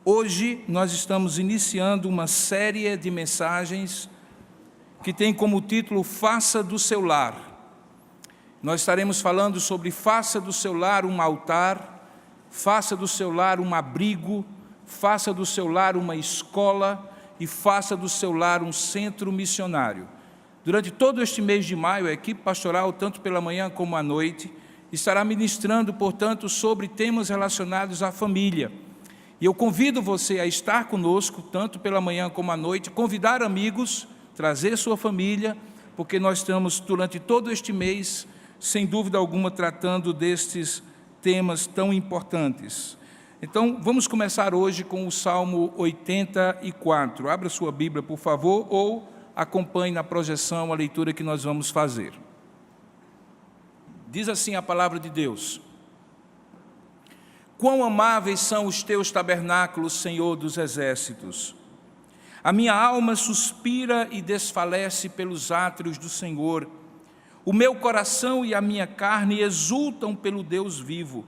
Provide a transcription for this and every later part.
Hoje nós estamos iniciando uma série de mensagens que tem como título Faça do seu lar. Nós estaremos falando sobre faça do seu lar um altar, faça do seu lar um abrigo, faça do seu lar uma escola e faça do seu lar um centro missionário. Durante todo este mês de maio, a equipe pastoral, tanto pela manhã como à noite, estará ministrando, portanto, sobre temas relacionados à família. E eu convido você a estar conosco, tanto pela manhã como à noite, convidar amigos, trazer sua família, porque nós estamos, durante todo este mês, sem dúvida alguma, tratando destes temas tão importantes. Então, vamos começar hoje com o Salmo 84. Abra sua Bíblia, por favor, ou acompanhe na projeção a leitura que nós vamos fazer. Diz assim a palavra de Deus: Quão amáveis são os teus tabernáculos, Senhor dos exércitos! A minha alma suspira e desfalece pelos átrios do Senhor. O meu coração e a minha carne exultam pelo Deus vivo.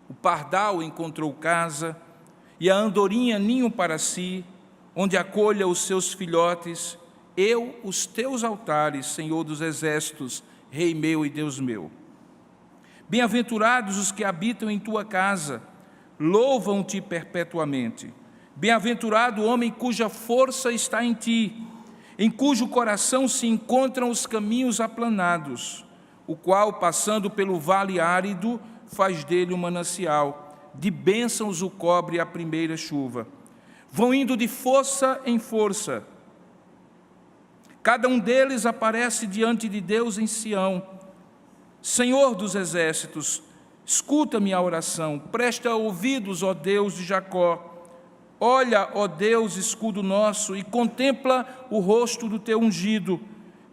O pardal encontrou casa, e a andorinha ninho para si, onde acolha os seus filhotes. Eu, os teus altares, Senhor dos exércitos, Rei meu e Deus meu. Bem-aventurados os que habitam em tua casa, louvam-te perpetuamente. Bem-aventurado o homem cuja força está em ti, em cujo coração se encontram os caminhos aplanados, o qual, passando pelo vale árido, faz dele um manancial, de bênçãos o cobre a primeira chuva. Vão indo de força em força. Cada um deles aparece diante de Deus em Sião. Senhor dos exércitos, escuta minha oração, presta ouvidos, ó Deus de Jacó. Olha, ó Deus, escudo nosso, e contempla o rosto do teu ungido,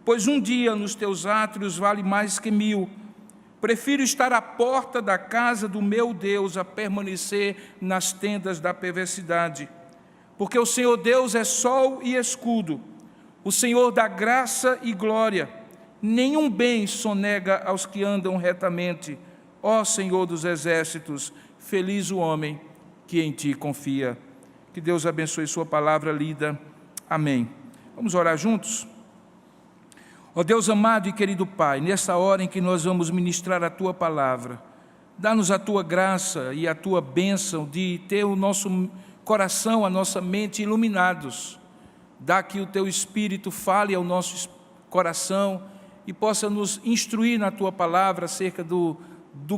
pois um dia nos teus átrios vale mais que 1000. Prefiro estar à porta da casa do meu Deus a permanecer nas tendas da perversidade, porque o Senhor Deus é sol e escudo, o Senhor dá graça e glória. Nenhum bem sonega aos que andam retamente. Ó Senhor dos exércitos, feliz o homem que em ti confia. Que Deus abençoe sua palavra lida. Amém. Vamos orar juntos? Ó Deus amado e querido Pai, nessa hora em que nós vamos ministrar a tua palavra, dá-nos a tua graça e a tua bênção de ter o nosso coração, a nossa mente iluminados. Dá que o teu Espírito fale ao nosso coração e possa nos instruir na tua palavra acerca do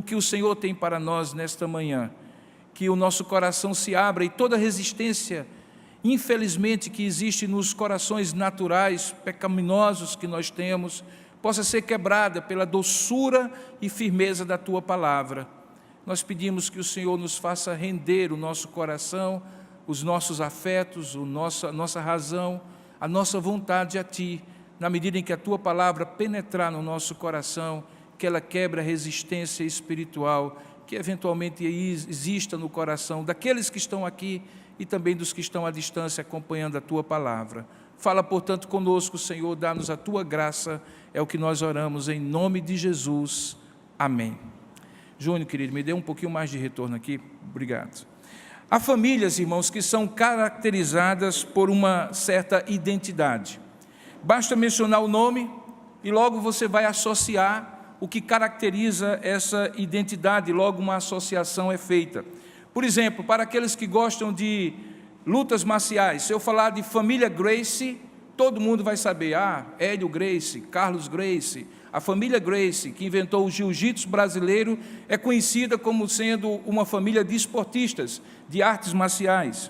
que o Senhor tem para nós nesta manhã. Que o nosso coração se abra e toda resistência, infelizmente, que existe nos corações naturais, pecaminosos que nós temos, possa ser quebrada pela doçura e firmeza da tua palavra. Nós pedimos que o Senhor nos faça render o nosso coração, os nossos afetos, a nossa razão, a nossa vontade a ti, na medida em que a tua palavra penetrar no nosso coração, que ela quebre a resistência espiritual que eventualmente exista no coração daqueles que estão aqui e também dos que estão à distância acompanhando a tua palavra. Fala, portanto, conosco, Senhor, dá-nos a tua graça, é o que nós oramos em nome de Jesus. Amém. Júnior, querido, me dê um pouquinho mais de retorno aqui. Obrigado. Há famílias, irmãos, que são caracterizadas por uma certa identidade. Basta mencionar o nome e logo você vai associar o que caracteriza essa identidade, logo uma associação é feita. Por exemplo, para aqueles que gostam de lutas marciais, se eu falar de família Gracie, todo mundo vai saber, Hélio Gracie, Carlos Gracie. A família Gracie, que inventou o jiu-jitsu brasileiro, é conhecida como sendo uma família de esportistas, de artes marciais.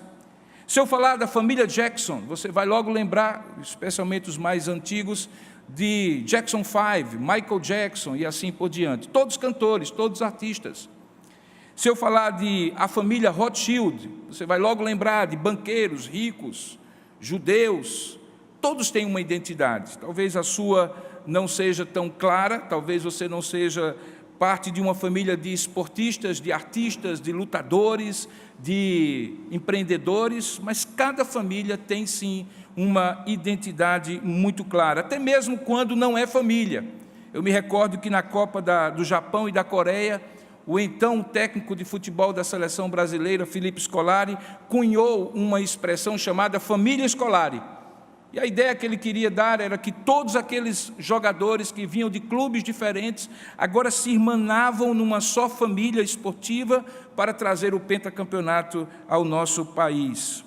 Se eu falar da família Jackson, você vai logo lembrar, especialmente os mais antigos, de Jackson 5, Michael Jackson e assim por diante. Todos cantores, todos artistas. Se eu falar de a família Rothschild, você vai logo lembrar de banqueiros, ricos, judeus. Todos têm uma identidade. Talvez a sua não seja tão clara, talvez você não seja parte de uma família de esportistas, de artistas, de lutadores, de empreendedores, mas cada família tem sim uma identidade muito clara, até mesmo quando não é família. Eu me recordo que na Copa do Japão e da Coreia, o então técnico de futebol da seleção brasileira, Felipe Scolari, cunhou uma expressão chamada família Scolari. E a ideia que ele queria dar era que todos aqueles jogadores que vinham de clubes diferentes agora se irmanavam numa só família esportiva para trazer o pentacampeonato ao nosso país.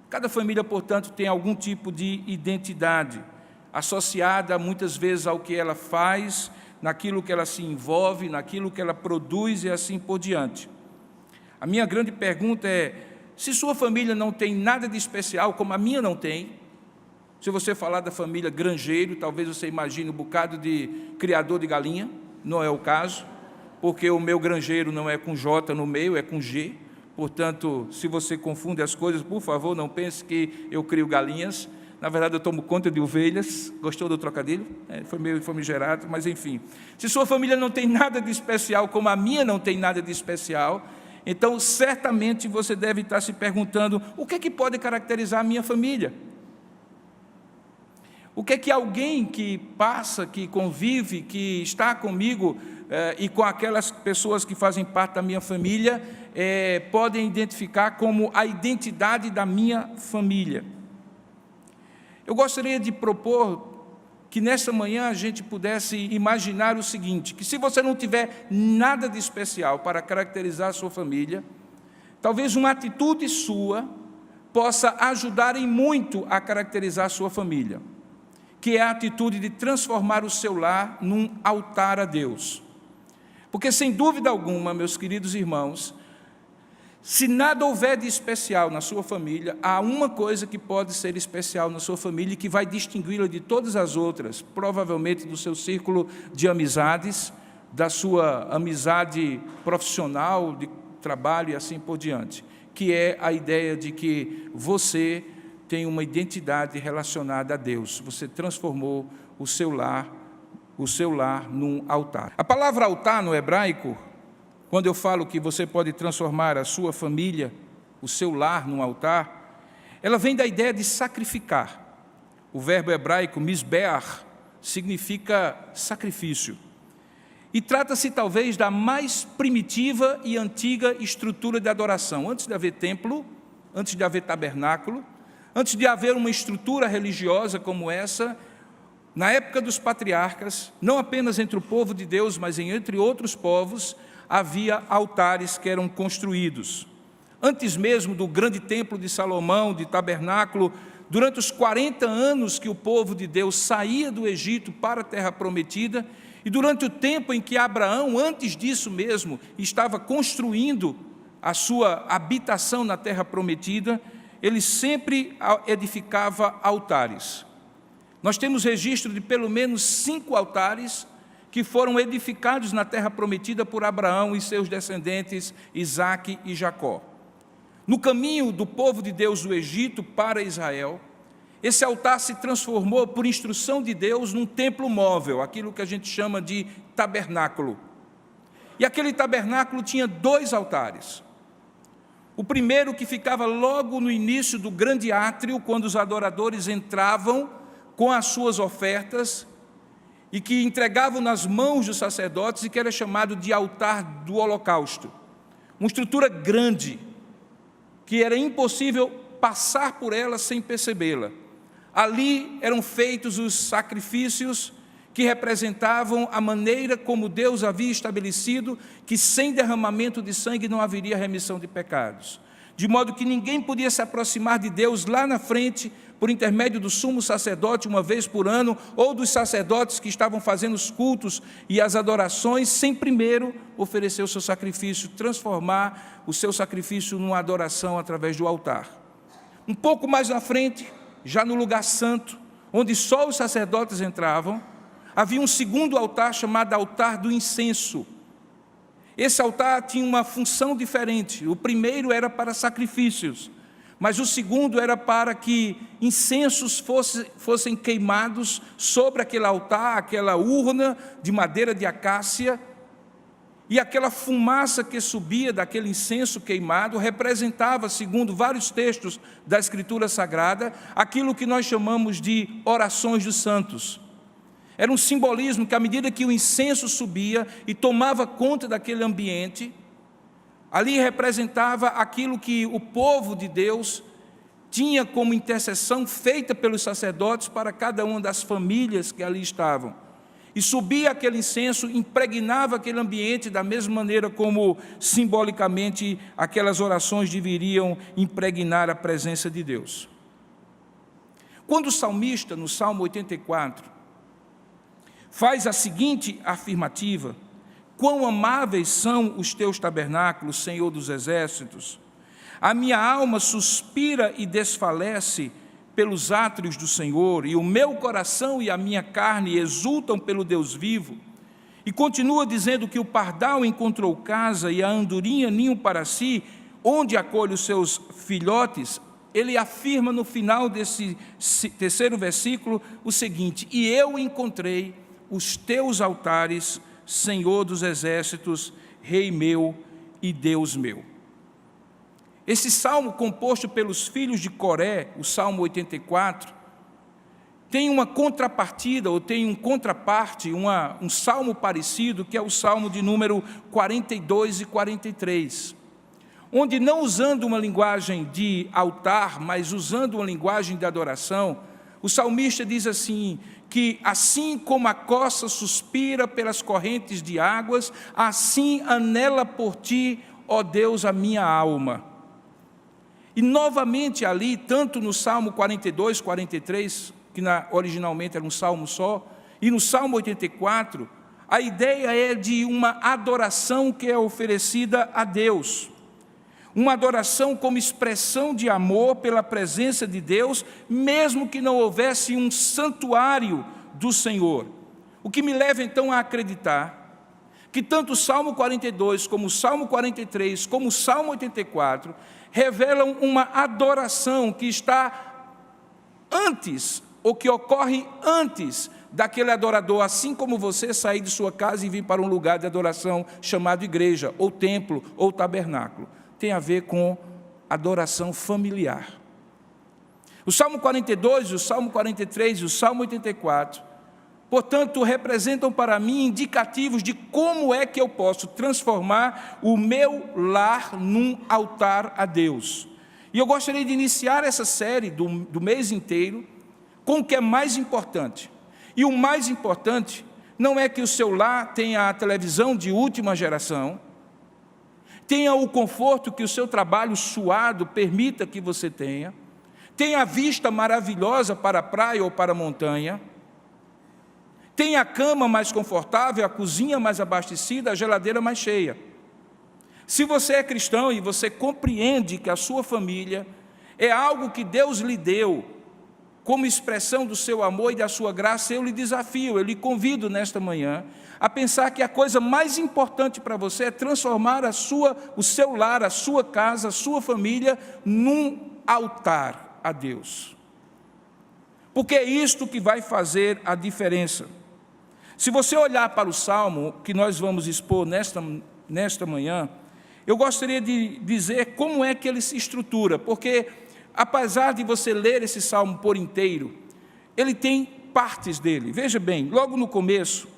Cada família, portanto, tem algum tipo de identidade, associada muitas vezes ao que ela faz, naquilo que ela se envolve, naquilo que ela produz e assim por diante. A minha grande pergunta é, se sua família não tem nada de especial, como a minha não tem, se você falar da família Grangeiro, talvez você imagine um bocado de criador de galinha, não é o caso, porque o meu Grangeiro não é com J no meio, é com G. Portanto, se você confunde as coisas, por favor, não pense que eu crio galinhas. Na verdade, eu tomo conta de ovelhas. Gostou do trocadilho? Foi meio famigerado, mas enfim. Se sua família não tem nada de especial, como a minha não tem nada de especial, então, certamente, você deve estar se perguntando, o que é que pode caracterizar a minha família? O que é que alguém que passa, que convive, que está comigo e com aquelas pessoas que fazem parte da minha família, podem identificar como a identidade da minha família? Eu gostaria de propor que nessa manhã a gente pudesse imaginar o seguinte, que se você não tiver nada de especial para caracterizar a sua família, talvez uma atitude sua possa ajudar em muito a caracterizar a sua família, que é a atitude de transformar o seu lar num altar a Deus. Porque, sem dúvida alguma, meus queridos irmãos, se nada houver de especial na sua família, há uma coisa que pode ser especial na sua família e que vai distingui-la de todas as outras, provavelmente do seu círculo de amizades, da sua amizade profissional, de trabalho e assim por diante, que é a ideia de que você tem uma identidade relacionada a Deus. Você transformou o seu lar num altar. A palavra altar no hebraico, quando eu falo que você pode transformar a sua família, o seu lar num altar, ela vem da ideia de sacrificar. O verbo hebraico misbeach significa sacrifício. E trata-se talvez da mais primitiva e antiga estrutura de adoração. Antes de haver templo, antes de haver tabernáculo, antes de haver uma estrutura religiosa como essa, na época dos patriarcas, não apenas entre o povo de Deus, mas entre outros povos, havia altares que eram construídos. Antes mesmo do grande templo de Salomão, de tabernáculo, durante os 40 anos que o povo de Deus saía do Egito para a terra prometida, e durante o tempo em que Abraão, antes disso mesmo, estava construindo a sua habitação na terra prometida, ele sempre edificava altares. Nós temos registro de pelo menos 5 altares que foram edificados na terra prometida por Abraão e seus descendentes, Isaque e Jacó. No caminho do povo de Deus do Egito para Israel, esse altar se transformou, por instrução de Deus, num templo móvel, aquilo que a gente chama de tabernáculo. E aquele tabernáculo tinha 2 altares. O primeiro, que ficava logo no início do grande átrio, quando os adoradores entravam com as suas ofertas e que entregavam nas mãos dos sacerdotes, e que era chamado de altar do holocausto. Uma estrutura grande, que era impossível passar por ela sem percebê-la. Ali eram feitos os sacrifícios que representavam a maneira como Deus havia estabelecido que sem derramamento de sangue não haveria remissão de pecados. De modo que ninguém podia se aproximar de Deus lá na frente por intermédio do sumo sacerdote uma vez por ano, ou dos sacerdotes que estavam fazendo os cultos e as adorações, sem primeiro oferecer o seu sacrifício, transformar o seu sacrifício numa adoração através do altar. Um pouco mais na frente, já no lugar santo, onde só os sacerdotes entravam, havia um segundo altar chamado altar do incenso. Esse altar tinha uma função diferente. O primeiro era para sacrifícios, mas o segundo era para que incensos fossem queimados sobre aquele altar, aquela urna de madeira de acácia, e aquela fumaça que subia daquele incenso queimado representava, segundo vários textos da Escritura Sagrada, aquilo que nós chamamos de orações dos santos. Era um simbolismo que, à medida que o incenso subia e tomava conta daquele ambiente, ali representava aquilo que o povo de Deus tinha como intercessão feita pelos sacerdotes para cada uma das famílias que ali estavam. E subia aquele incenso, impregnava aquele ambiente da mesma maneira como, simbolicamente, aquelas orações deveriam impregnar a presença de Deus. Quando o salmista, no Salmo 84, faz a seguinte afirmativa: quão amáveis são os teus tabernáculos, Senhor dos exércitos! A minha alma suspira e desfalece pelos átrios do Senhor, e o meu coração e a minha carne exultam pelo Deus vivo. E continua dizendo que o pardal encontrou casa e a andorinha ninho para si, onde acolhe os seus filhotes. Ele afirma no final desse terceiro versículo o seguinte: e eu encontrei os teus altares, Senhor dos exércitos, Rei meu e Deus meu. Esse salmo, composto pelos filhos de Coré, o Salmo 84, tem uma contrapartida, ou tem um contraparte, um salmo parecido, que é o salmo de número 42 e 43, onde, não usando uma linguagem de altar, mas usando uma linguagem de adoração, o salmista diz assim, que assim como a coça suspira pelas correntes de águas, assim anela por ti, ó Deus, a minha alma. E novamente ali, tanto no Salmo 42, 43, que originalmente era um salmo só, e no Salmo 84, a ideia é de uma adoração que é oferecida a Deus. Uma adoração como expressão de amor pela presença de Deus, mesmo que não houvesse um santuário do Senhor. O que me leva então a acreditar que tanto o Salmo 42, como o Salmo 43, como o Salmo 84, revelam uma adoração que está antes, ou que ocorre antes daquele adorador, assim como você sair de sua casa e vir para um lugar de adoração chamado igreja, ou templo, ou tabernáculo. Tem a ver com adoração familiar. O Salmo 42, o Salmo 43 e o Salmo 84, portanto, representam para mim indicativos de como é que eu posso transformar o meu lar num altar a Deus. E eu gostaria de iniciar essa série do mês inteiro com o que é mais importante. E o mais importante não é que o seu lar tenha a televisão de última geração, tenha o conforto que o seu trabalho suado permita que você tenha a vista maravilhosa para a praia ou para a montanha, tem a cama mais confortável, a cozinha mais abastecida, a geladeira mais cheia. Se você é cristão e você compreende que a sua família é algo que Deus lhe deu como expressão do seu amor e da sua graça, eu lhe desafio, eu lhe convido nesta manhã a pensar que a coisa mais importante para você é transformar o seu lar, a sua casa, a sua família num altar a Deus. Porque é isto que vai fazer a diferença. Se você olhar para o Salmo que nós vamos expor nesta manhã, eu gostaria de dizer como é que ele se estrutura, porque apesar de você ler esse Salmo por inteiro, ele tem partes dele. Veja bem, logo no começo,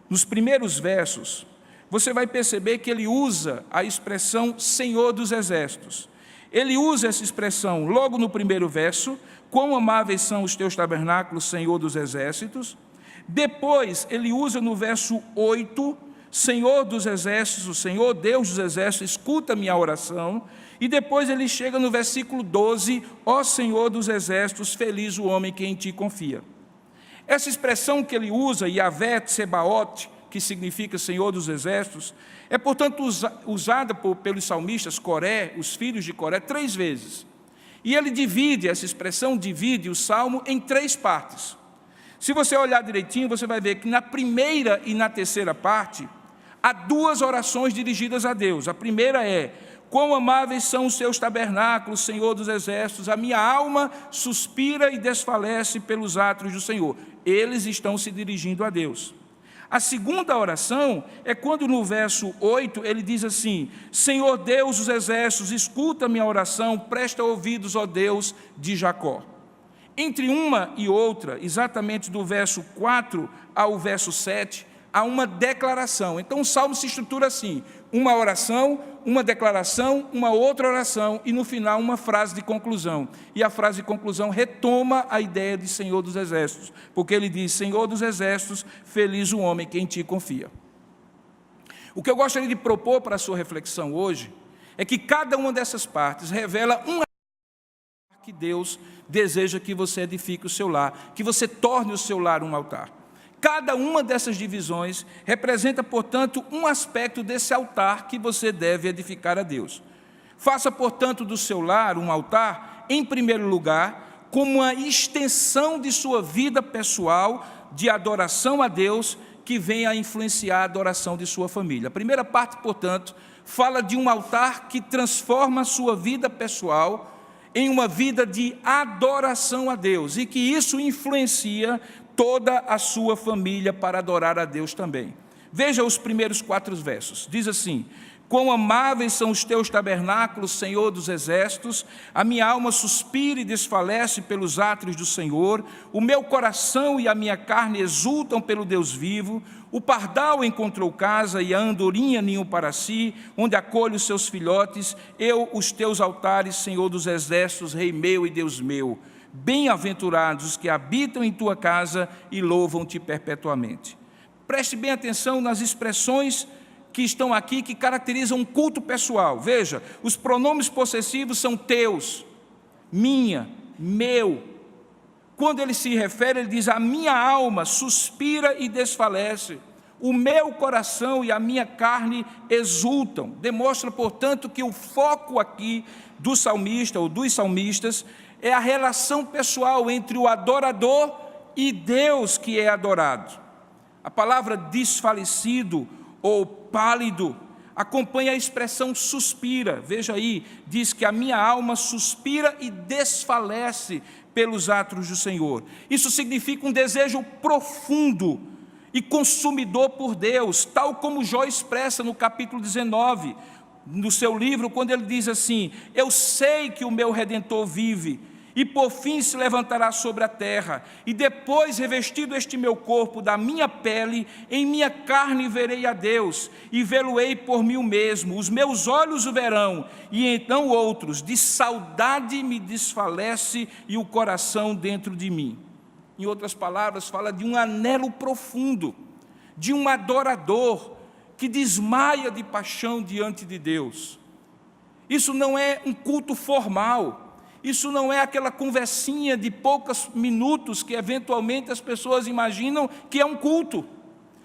nos primeiros versos, você vai perceber que ele usa a expressão Senhor dos exércitos. Ele usa essa expressão logo no primeiro verso, quão amáveis são os teus tabernáculos, Senhor dos exércitos. Depois, ele usa no verso 8, Senhor dos exércitos, Senhor Deus dos exércitos, escuta minha oração. E depois ele chega no versículo 12, ó Senhor dos exércitos, feliz o homem que em ti confia. Essa expressão que ele usa, Yahvé Tsebaot, que significa Senhor dos exércitos, é, portanto, usada pelos salmistas Coré, os filhos de Coré, 3 vezes. E ele essa expressão divide o salmo em 3 partes. Se você olhar direitinho, você vai ver que na primeira e na terceira parte, há 2 orações dirigidas a Deus. A primeira é, quão amáveis são os seus tabernáculos, Senhor dos exércitos, a minha alma suspira e desfalece pelos átrios do Senhor. Eles estão se dirigindo a Deus. A segunda oração é quando no verso 8 ele diz assim, Senhor Deus dos exércitos, escuta minha oração, presta ouvidos, ó Deus de Jacó. Entre uma e outra, exatamente do verso 4 ao verso 7, há uma declaração. Então o Salmo se estrutura assim: uma oração, uma declaração, uma outra oração e no final uma frase de conclusão. E a frase de conclusão retoma a ideia de Senhor dos Exércitos, porque ele diz: Senhor dos Exércitos, feliz o homem que em ti confia. O que eu gostaria de propor para a sua reflexão hoje é que cada uma dessas partes revela um que Deus deseja que você edifique o seu lar, que você torne o seu lar um altar. Cada uma dessas divisões representa, portanto, um aspecto desse altar que você deve edificar a Deus. Faça, portanto, do seu lar um altar, em primeiro lugar, como uma extensão de sua vida pessoal de adoração a Deus, que venha a influenciar a adoração de sua família. A primeira parte, portanto, fala de um altar que transforma a sua vida pessoal em uma vida de adoração a Deus, e que isso influencia toda a sua família para adorar a Deus também. Veja os primeiros 4 versos, diz assim: quão amáveis são os teus tabernáculos, Senhor dos Exércitos, a minha alma suspira e desfalece pelos átrios do Senhor, o meu coração e a minha carne exultam pelo Deus vivo. O pardal encontrou casa e a andorinha ninho para si, onde acolhe os seus filhotes. Eu, os teus altares, Senhor dos Exércitos, Rei meu e Deus meu. Bem-aventurados os que habitam em tua casa e louvam-te perpetuamente. Preste bem atenção nas expressões que estão aqui, que caracterizam um culto pessoal. Veja, os pronomes possessivos são teus, minha, meu. Quando ele se refere, ele diz: a minha alma suspira e desfalece, o meu coração e a minha carne exultam. Demonstra, portanto, que o foco aqui do salmista ou dos salmistas é a relação pessoal entre o adorador e Deus que é adorado. A palavra desfalecido ou pálido acompanha a expressão suspira. Veja aí, diz que a minha alma suspira e desfalece pelos átrios do Senhor. Isso significa um desejo profundo e consumidor por Deus, tal como Jó expressa no capítulo 19, no seu livro, quando ele diz assim: eu sei que o meu Redentor vive, e por fim se levantará sobre a terra, e depois, revestido este meu corpo da minha pele, em minha carne verei a Deus, e vê-lo-ei por mim mesmo, os meus olhos o verão, e então outros, de saudade me desfalece e o coração dentro de mim. Em outras palavras, fala de um anelo profundo, de um adorador que desmaia de paixão diante de Deus. Isso não é um culto formal. Isso não é aquela conversinha de poucos minutos que eventualmente as pessoas imaginam que é um culto.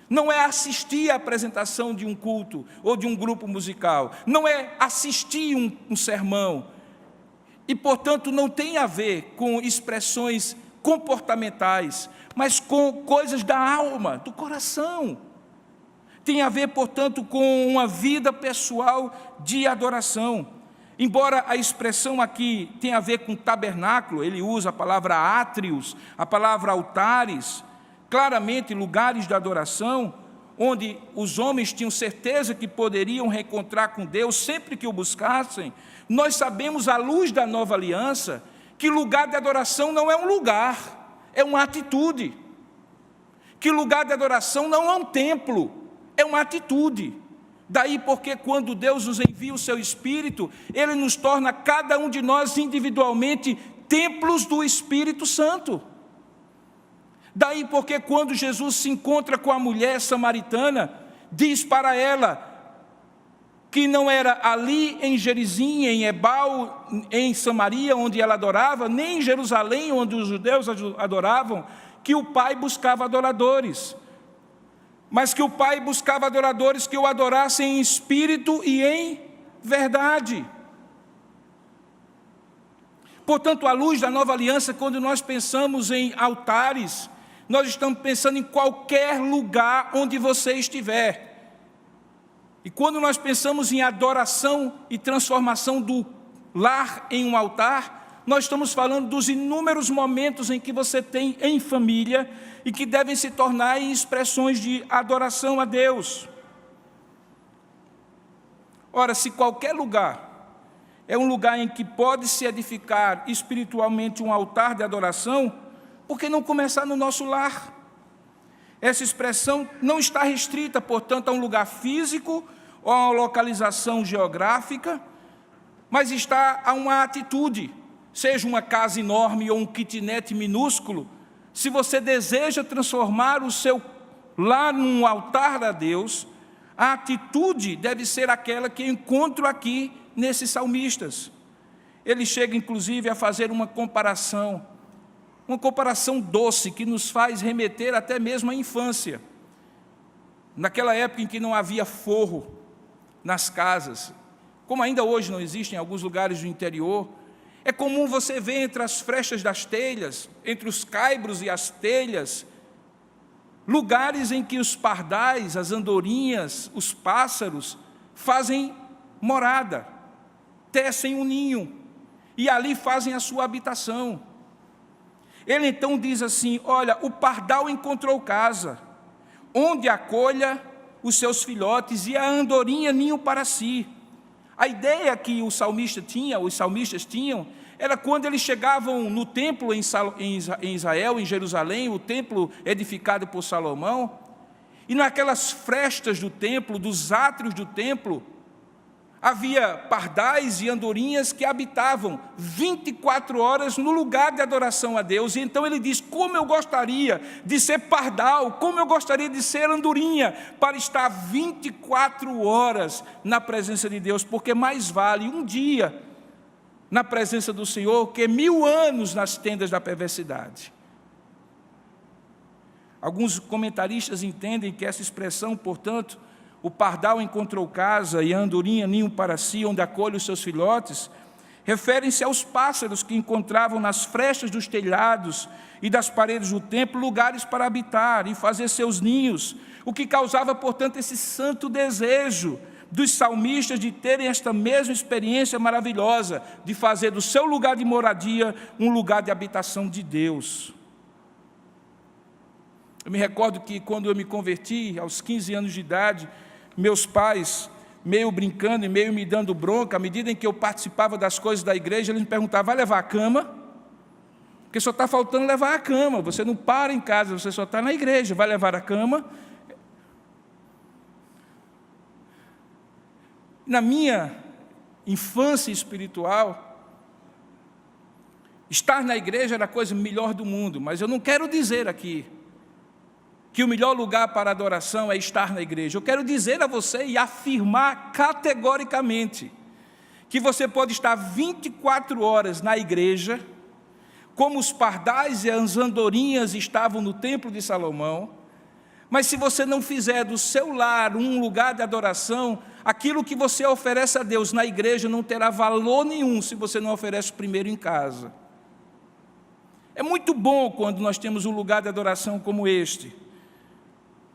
Não é assistir à apresentação de um culto ou de um grupo musical. Não é assistir um sermão. E, portanto, não tem a ver com expressões comportamentais, mas com coisas da alma, do coração. Tem a ver, portanto, com uma vida pessoal de adoração. Embora a expressão aqui tenha a ver com tabernáculo, ele usa a palavra átrios, a palavra altares, claramente lugares de adoração, onde os homens tinham certeza que poderiam reencontrar com Deus sempre que o buscassem. Nós sabemos, à luz da nova aliança, que lugar de adoração não é um lugar, é uma atitude. Que lugar de adoração não é um templo, é uma atitude. Daí porque quando Deus nos envia o seu Espírito, Ele nos torna cada um de nós individualmente templos do Espírito Santo. Daí porque quando Jesus se encontra com a mulher samaritana, diz para ela que não era ali em Gerizim, em Ebal, em Samaria, onde ela adorava, nem em Jerusalém, onde os judeus adoravam, que o Pai buscava adoradores. Mas que o Pai buscava adoradores que o adorassem em espírito e em verdade. Portanto, à luz da nova aliança, quando nós pensamos em altares, nós estamos pensando em qualquer lugar onde você estiver. E quando nós pensamos em adoração e transformação do lar em um altar, nós estamos falando dos inúmeros momentos em que você tem em família e que devem se tornar em expressões de adoração a Deus. Ora, se qualquer lugar é um lugar em que pode-se edificar espiritualmente um altar de adoração, por que não começar no nosso lar? Essa expressão não está restrita, portanto, a um lugar físico ou a uma localização geográfica, mas está a uma atitude, seja uma casa enorme ou um kitnet minúsculo. Se você deseja transformar o seu lar num altar a Deus, a atitude deve ser aquela que eu encontro aqui nesses salmistas. Ele chega, inclusive, a fazer uma comparação doce, que nos faz remeter até mesmo à infância. Naquela época em que não havia forro nas casas, como ainda hoje não existe em alguns lugares do interior, é comum você ver entre as frestas das telhas, entre os caibros e as telhas, lugares em que os pardais, as andorinhas, os pássaros fazem morada, tecem um ninho e ali fazem a sua habitação. Ele então diz assim: olha, o pardal encontrou casa, onde acolha os seus filhotes, e a andorinha ninho para si. A ideia que os salmistas tinham, era quando eles chegavam no templo em Israel, em Jerusalém, o templo edificado por Salomão, e naquelas frestas do templo, dos átrios do templo, havia pardais e andorinhas que habitavam 24 horas no lugar de adoração a Deus. E então ele diz: como eu gostaria de ser pardal, como eu gostaria de ser andorinha, para estar 24 horas na presença de Deus, porque mais vale um dia na presença do Senhor que 1000 anos nas tendas da perversidade. Alguns comentaristas entendem que essa expressão, portanto, o pardal encontrou casa e a andorinha ninho para si, onde acolhe os seus filhotes, referem-se aos pássaros que encontravam nas frestas dos telhados e das paredes do templo lugares para habitar e fazer seus ninhos, o que causava, portanto, esse santo desejo dos salmistas de terem esta mesma experiência maravilhosa, de fazer do seu lugar de moradia um lugar de habitação de Deus. Eu me recordo que quando eu me converti, aos 15 anos de idade, meus pais, meio brincando e meio me dando bronca, à medida em que eu participava das coisas da igreja, eles me perguntavam: vai levar a cama? Porque só está faltando levar a cama, você não para em casa, você só está na igreja, vai levar a cama? Na minha infância espiritual, estar na igreja era a coisa melhor do mundo, mas eu não quero dizer aqui que o melhor lugar para adoração é estar na igreja. Eu quero dizer a você e afirmar categoricamente que você pode estar 24 horas na igreja, como os pardais e as andorinhas estavam no templo de Salomão, mas se você não fizer do seu lar um lugar de adoração, aquilo que você oferece a Deus na igreja não terá valor nenhum se você não oferece primeiro em casa. É muito bom quando nós temos um lugar de adoração como este.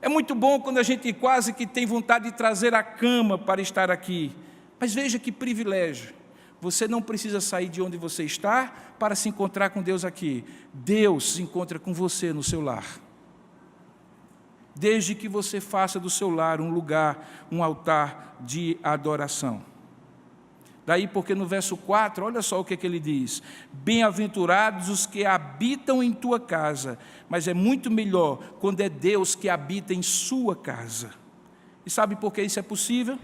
É muito bom quando a gente quase que tem vontade de trazer a cama para estar aqui. Mas veja que privilégio. Você não precisa sair de onde você está para se encontrar com Deus aqui. Deus se encontra com você no seu lar. Desde que você faça do seu lar um lugar, um altar de adoração. Daí porque no verso 4, olha só o que ele diz: bem-aventurados os que habitam em tua casa, mas é muito melhor quando é Deus que habita em sua casa. E sabe por que isso é possível?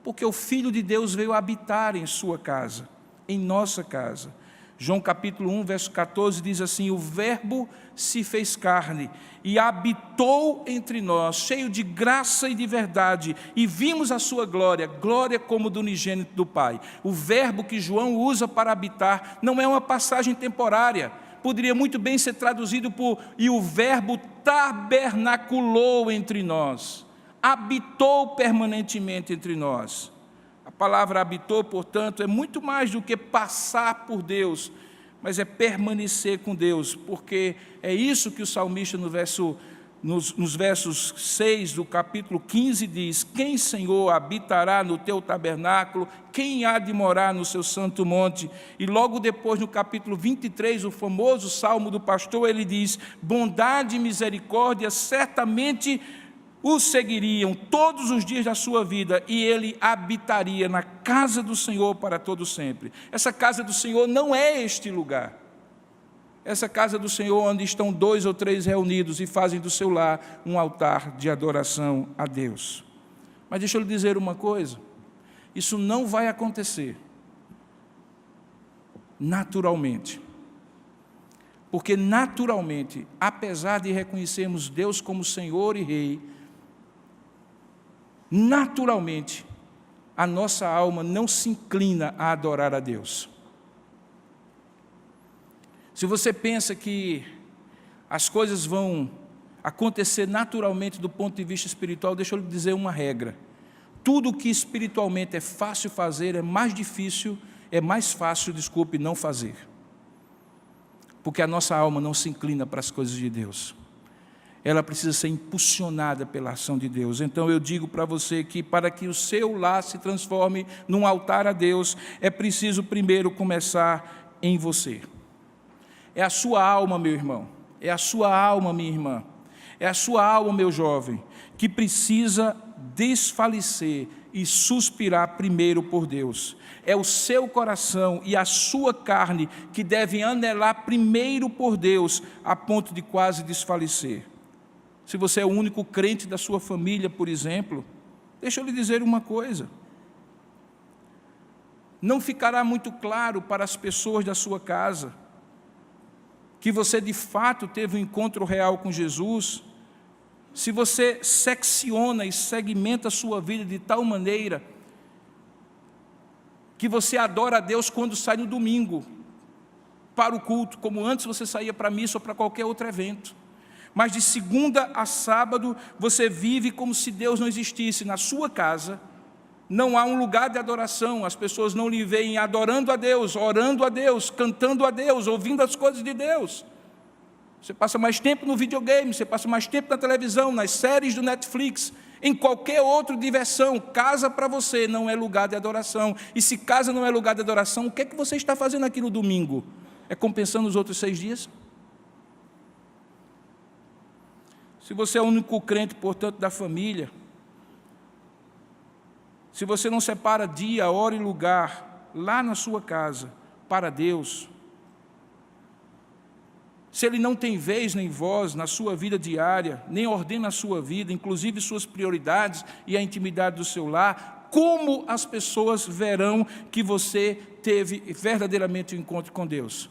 Porque o Filho de Deus veio habitar em sua casa, em nossa casa. João capítulo 1, verso 14 diz assim: o Verbo se fez carne e habitou entre nós, cheio de graça e de verdade, e vimos a sua glória, glória como do unigênito do Pai. O verbo que João usa para habitar não é uma passagem temporária, poderia muito bem ser traduzido por: e o Verbo tabernaculou entre nós, habitou permanentemente entre nós. A palavra habitou, portanto, é muito mais do que passar por Deus, mas é permanecer com Deus, porque é isso que o salmista nos versos 6 do capítulo 15 diz: quem, Senhor, habitará no teu tabernáculo? Quem há de morar no seu santo monte? E logo depois, no capítulo 23, o famoso salmo do pastor, ele diz: bondade e misericórdia certamente o seguiriam todos os dias da sua vida e ele habitaria na casa do Senhor para todo sempre. Essa casa do Senhor não é este lugar. Essa casa do Senhor onde estão 2 ou 3 reunidos e fazem do seu lar um altar de adoração a Deus. Mas deixa eu lhe dizer uma coisa, isso não vai acontecer naturalmente. Porque naturalmente, apesar de reconhecermos Deus como Senhor e Rei, naturalmente, a nossa alma não se inclina a adorar a Deus. Se você pensa que as coisas vão acontecer naturalmente do ponto de vista espiritual, deixa eu lhe dizer uma regra. Tudo que espiritualmente é fácil fazer, é mais fácil, não fazer. Porque a nossa alma não se inclina para as coisas de Deus. Ela precisa ser impulsionada pela ação de Deus. Então eu digo para você que para que o seu lar se transforme num altar a Deus, é preciso primeiro começar em você. É a sua alma, meu irmão, é a sua alma, minha irmã, é a sua alma, meu jovem, que precisa desfalecer e suspirar primeiro por Deus. É o seu coração e a sua carne que devem anelar primeiro por Deus, a ponto de quase desfalecer. Se você é o único crente da sua família, por exemplo, deixa eu lhe dizer uma coisa. Não ficará muito claro para as pessoas da sua casa que você de fato teve um encontro real com Jesus, se você secciona e segmenta a sua vida de tal maneira que você adora a Deus quando sai no domingo para o culto, como antes você saía para a missa ou para qualquer outro evento. Mas de segunda a sábado você vive como se Deus não existisse. Na sua casa não há um lugar de adoração, as pessoas não lhe veem adorando a Deus, orando a Deus, cantando a Deus, ouvindo as coisas de Deus. Você passa mais tempo no videogame, você passa mais tempo na televisão, nas séries do Netflix, em qualquer outra diversão. Casa para você não é lugar de adoração. E se casa não é lugar de adoração, o que é que você está fazendo aqui no domingo? É compensando os outros 6 dias? Se você é o único crente, portanto, da família, se você não separa dia, hora e lugar lá na sua casa para Deus, se Ele não tem vez nem voz na sua vida diária, nem ordena a sua vida, inclusive suas prioridades e a intimidade do seu lar, como as pessoas verão que você teve verdadeiramente um encontro com Deus?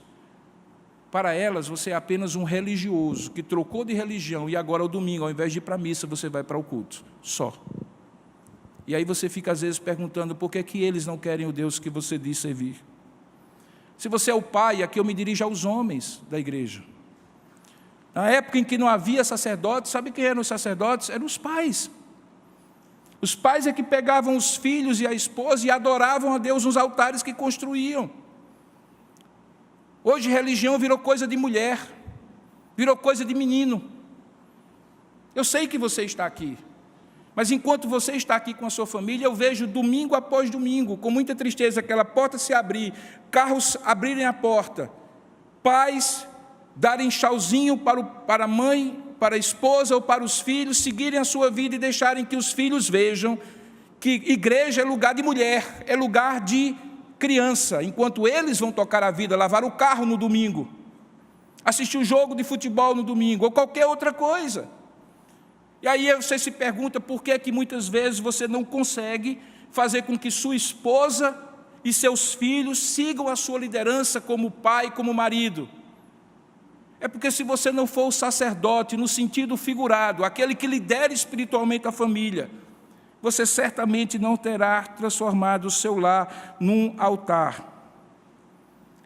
Para elas, você é apenas um religioso que trocou de religião e agora, ao domingo, ao invés de ir para a missa, você vai para o culto, só. E aí você fica às vezes perguntando por que é que eles não querem o Deus que você diz servir. Se você é o pai, aqui eu me dirijo aos homens da igreja. Na época em que não havia sacerdotes, sabe quem eram os sacerdotes? Eram os pais. Os pais é que pegavam os filhos e a esposa e adoravam a Deus nos altares que construíam. Hoje religião virou coisa de mulher, virou coisa de menino. Eu sei que você está aqui. Mas enquanto você está aqui com a sua família, eu vejo domingo após domingo, com muita tristeza, aquela porta se abrir, carros abrirem a porta, pais darem tchauzinho para a mãe, para a esposa ou para os filhos, seguirem a sua vida e deixarem que os filhos vejam que igreja é lugar de mulher, é lugar de criança, enquanto eles vão tocar a vida, lavar o carro no domingo, assistir o jogo de futebol no domingo, ou qualquer outra coisa. E aí você se pergunta por que é que muitas vezes você não consegue fazer com que sua esposa e seus filhos sigam a sua liderança como pai, como marido. É porque se você não for o sacerdote no sentido figurado, aquele que lidera espiritualmente a família, você certamente não terá transformado o seu lar num altar.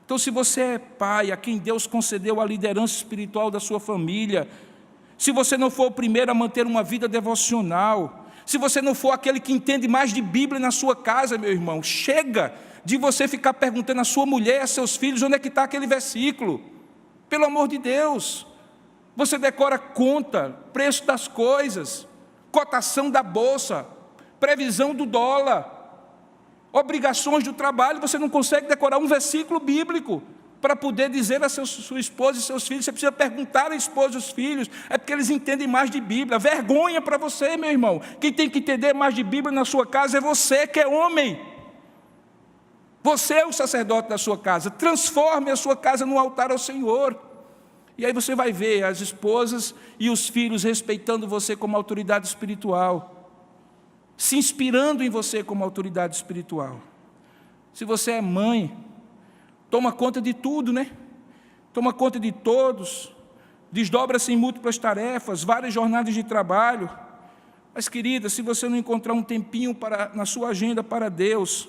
Então, se você é pai, a quem Deus concedeu a liderança espiritual da sua família, se você não for o primeiro a manter uma vida devocional, se você não for aquele que entende mais de Bíblia na sua casa, meu irmão, chega de você ficar perguntando à sua mulher, a seus filhos, onde é que está aquele versículo. Pelo amor de Deus, você decora conta, preço das coisas, cotação da bolsa, previsão do dólar, obrigações do trabalho, você não consegue decorar um versículo bíblico. para poder dizer a sua esposa e seus filhos. Você precisa perguntar à esposa e aos filhos, é porque eles entendem mais de Bíblia. Vergonha para você, meu irmão. Quem tem que entender mais de Bíblia na sua casa é você, que é homem. Você é o sacerdote da sua casa. Transforme a sua casa num altar ao Senhor. E aí você vai ver as esposas e os filhos respeitando você como autoridade espiritual, se inspirando em você como autoridade espiritual. Se você é mãe, toma conta de tudo, né? Toma conta de todos, desdobra-se em múltiplas tarefas, várias jornadas de trabalho. Mas, querida, se você não encontrar um tempinho na sua agenda para Deus,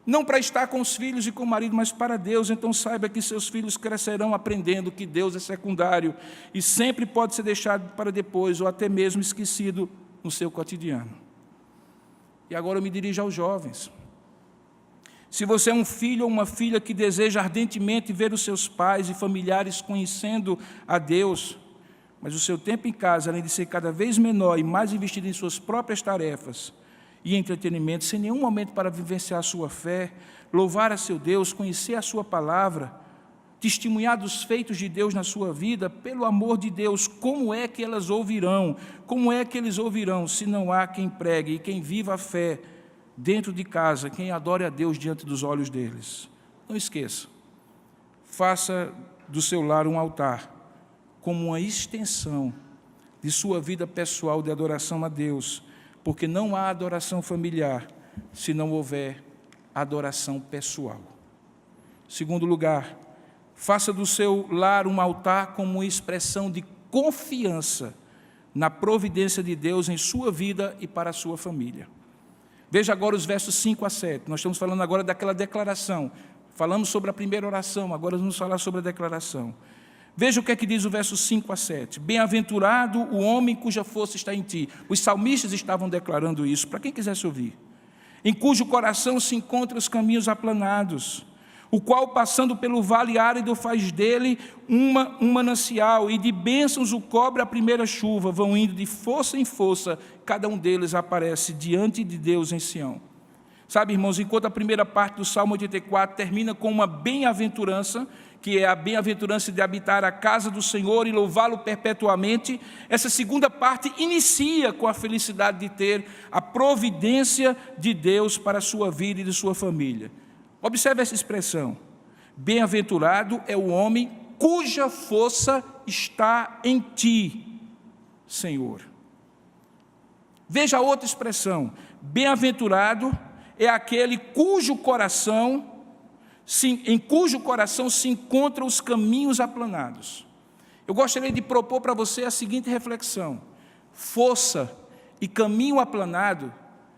não para estar com os filhos e com o marido, mas para Deus, então saiba que seus filhos crescerão aprendendo que Deus é secundário e sempre pode ser deixado para depois, ou até mesmo esquecido no seu cotidiano. E agora eu me dirijo aos jovens. Se você é um filho ou uma filha que deseja ardentemente ver os seus pais e familiares conhecendo a Deus, mas o seu tempo em casa, além de ser cada vez menor e mais investido em suas próprias tarefas e entretenimento, sem nenhum momento para vivenciar a sua fé, louvar a seu Deus, conhecer a sua palavra, testemunhar dos feitos de Deus na sua vida, pelo amor de Deus, como é que elas ouvirão? Como é que eles ouvirão se não há quem pregue e quem viva a fé dentro de casa, quem adore a Deus diante dos olhos deles? Não esqueça, faça do seu lar um altar, como uma extensão de sua vida pessoal de adoração a Deus, porque não há adoração familiar se não houver adoração pessoal. Segundo lugar, faça do seu lar um altar como uma expressão de confiança na providência de Deus em sua vida e para a sua família. Veja agora os versos 5 a 7. Nós estamos falando agora daquela declaração. Falamos sobre a primeira oração, agora vamos falar sobre a declaração. Veja o que é que diz o verso 5 a 7. Bem-aventurado o homem cuja força está em ti. Os salmistas estavam declarando isso, para quem quisesse ouvir. Em cujo coração se encontram os caminhos aplanados, o qual, passando pelo vale árido, faz dele um manancial, e de bênçãos o cobre a primeira chuva, vão indo de força em força, cada um deles aparece diante de Deus em Sião. Sabe, irmãos, enquanto a primeira parte do Salmo 84 termina com uma bem-aventurança, que é a bem-aventurança de habitar a casa do Senhor e louvá-lo perpetuamente, essa segunda parte inicia com a felicidade de ter a providência de Deus para a sua vida e de sua família. Observe essa expressão. Bem-aventurado é o homem cuja força está em ti, Senhor. Veja a outra expressão. Bem-aventurado é aquele em cujo coração se encontram os caminhos aplanados. Eu gostaria de propor para você a seguinte reflexão. Força e caminho aplanado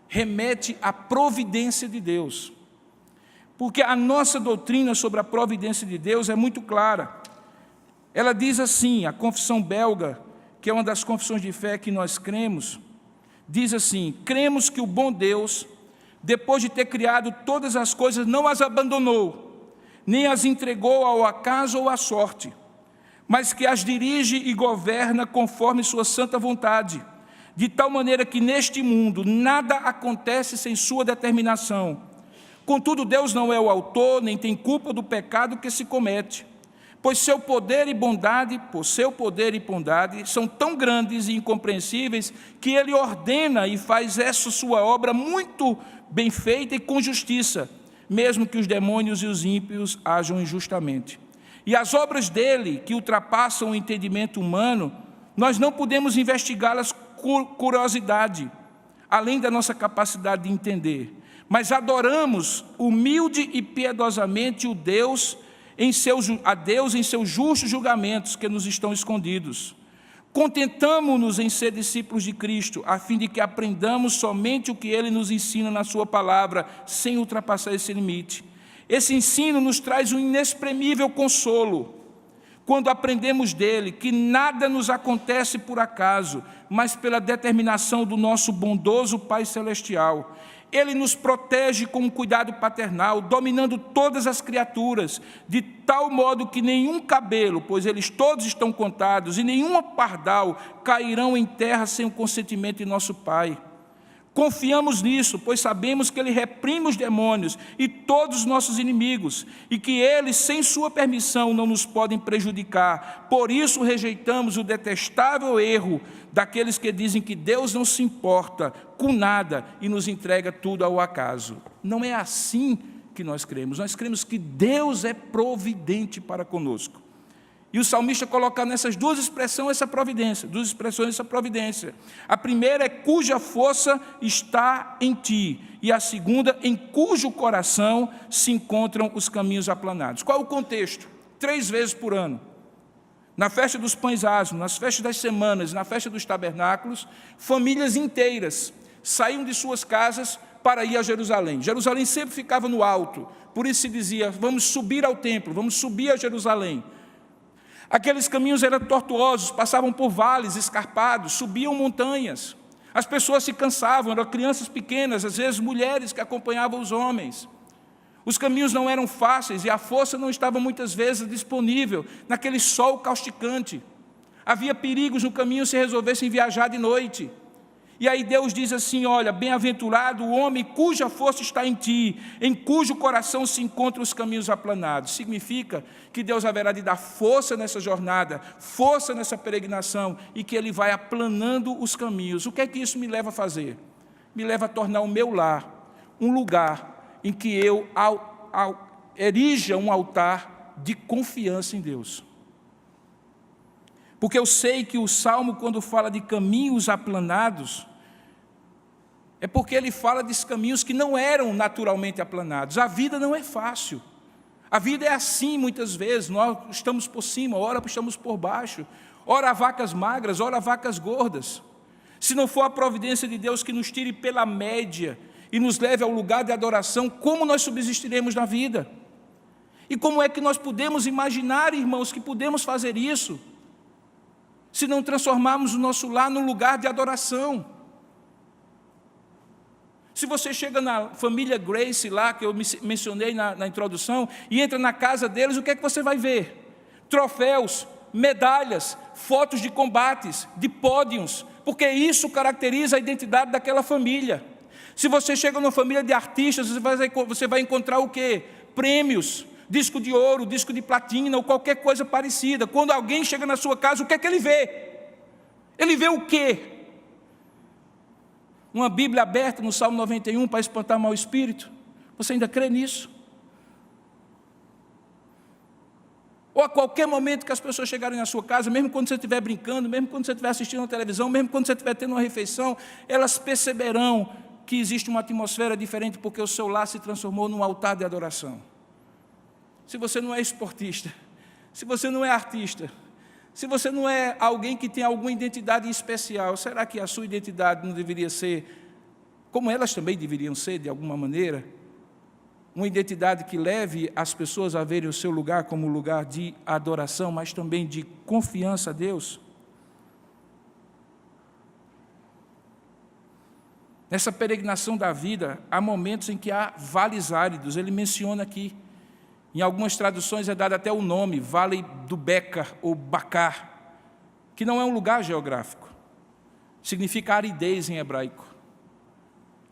remete à providência de Deus. Porque a nossa doutrina sobre a providência de Deus é muito clara. Ela diz assim, a confissão belga, que é uma das confissões de fé que nós cremos, diz assim: cremos que o bom Deus, depois de ter criado todas as coisas, não as abandonou, nem as entregou ao acaso ou à sorte, mas que as dirige e governa conforme sua santa vontade, de tal maneira que neste mundo nada acontece sem sua determinação. Contudo, Deus não é o autor, nem tem culpa do pecado que se comete, pois seu poder e bondade são tão grandes e incompreensíveis que Ele ordena e faz essa sua obra muito bem feita e com justiça, mesmo que os demônios e os ímpios ajam injustamente. E as obras dele, que ultrapassam o entendimento humano, nós não podemos investigá-las com curiosidade, além da nossa capacidade de entender, mas adoramos humilde e piedosamente a Deus em seus justos julgamentos que nos estão escondidos. Contentamo-nos em ser discípulos de Cristo, a fim de que aprendamos somente o que Ele nos ensina na sua palavra, sem ultrapassar esse limite. Esse ensino nos traz um inexprimível consolo, quando aprendemos dele que nada nos acontece por acaso, mas pela determinação do nosso bondoso Pai Celestial. Ele nos protege com um cuidado paternal, dominando todas as criaturas, de tal modo que nenhum cabelo, pois eles todos estão contados, e nenhuma pardal cairão em terra sem o consentimento de nosso Pai. Confiamos nisso, pois sabemos que Ele reprime os demônios e todos os nossos inimigos, e que eles, sem sua permissão, não nos podem prejudicar. Por isso rejeitamos o detestável erro daqueles que dizem que Deus não se importa com nada e nos entrega tudo ao acaso. Não é assim que nós cremos que Deus é providente para conosco. E o salmista coloca nessas duas expressões essa providência. A primeira é cuja força está em ti, e a segunda, em cujo coração se encontram os caminhos aplanados. Qual é o contexto? 3 vezes por ano, na festa dos pães asmos, nas festas das semanas, na festa dos tabernáculos, famílias inteiras saíam de suas casas para ir a Jerusalém. Jerusalém sempre ficava no alto, por isso se dizia, vamos subir ao templo, vamos subir a Jerusalém. Aqueles caminhos eram tortuosos, passavam por vales escarpados, subiam montanhas. As pessoas se cansavam, eram crianças pequenas, às vezes mulheres que acompanhavam os homens. Os caminhos não eram fáceis e a força não estava muitas vezes disponível naquele sol causticante. Havia perigos no caminho se resolvessem viajar de noite. E aí Deus diz assim, olha, bem-aventurado o homem cuja força está em ti, em cujo coração se encontram os caminhos aplanados. Significa que Deus haverá de dar força nessa jornada, força nessa peregrinação, e que Ele vai aplanando os caminhos. O que é que isso me leva a fazer? Me leva a tornar o meu lar um lugar em que eu erija um altar de confiança em Deus. Porque eu sei que o Salmo, quando fala de caminhos aplanados, é porque ele fala de caminhos que não eram naturalmente aplanados. A vida não é fácil. A vida é assim muitas vezes, nós estamos por cima, ora estamos por baixo, ora há vacas magras, ora há vacas gordas. Se não for a providência de Deus que nos tire pela média e nos leve ao lugar de adoração, como nós subsistiremos na vida? E como é que nós podemos imaginar, irmãos, que podemos fazer isso, se não transformarmos o nosso lar num lugar de adoração? Se você chega na família Grace lá, que eu mencionei na introdução, e entra na casa deles, o que é que você vai ver? Troféus, medalhas, fotos de combates, de pódios, porque isso caracteriza a identidade daquela família. Se você chega numa família de artistas, você vai encontrar o quê? Prêmios, disco de ouro, disco de platina, ou qualquer coisa parecida. Quando alguém chega na sua casa, o que é que ele vê? Ele vê o quê? Uma Bíblia aberta no Salmo 91 para espantar mau espírito? Você ainda crê nisso? Ou a qualquer momento que as pessoas chegarem na sua casa, mesmo quando você estiver brincando, mesmo quando você estiver assistindo a televisão, mesmo quando você estiver tendo uma refeição, elas perceberão que existe uma atmosfera diferente porque o seu lar se transformou num altar de adoração. Se você não é esportista, se você não é artista, se você não é alguém que tem alguma identidade especial, será que a sua identidade não deveria ser, como elas também deveriam ser, de alguma maneira, uma identidade que leve as pessoas a verem o seu lugar como lugar de adoração, mas também de confiança a Deus? Nessa peregrinação da vida, há momentos em que há vales áridos, ele menciona aqui. Em algumas traduções é dado até o nome, Vale do Beca ou Bacar, que não é um lugar geográfico, significa aridez em hebraico.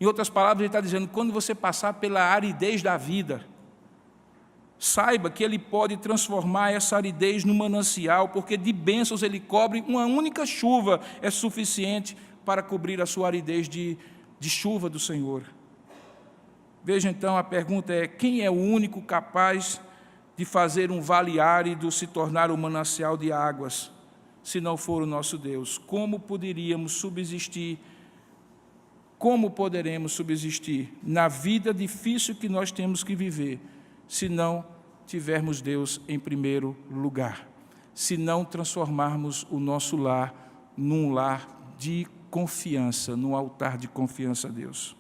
Em outras palavras, ele está dizendo, quando você passar pela aridez da vida, saiba que Ele pode transformar essa aridez num manancial, porque de bênçãos Ele cobre, uma única chuva é suficiente para cobrir a sua aridez de chuva do Senhor. Veja então, a pergunta é, quem é o único capaz de fazer um vale árido se tornar um manancial de águas, se não for o nosso Deus? Como poderemos subsistir? Como poderemos subsistir na vida difícil que nós temos que viver, se não tivermos Deus em primeiro lugar? Se não transformarmos o nosso lar num lar de confiança, num altar de confiança a Deus?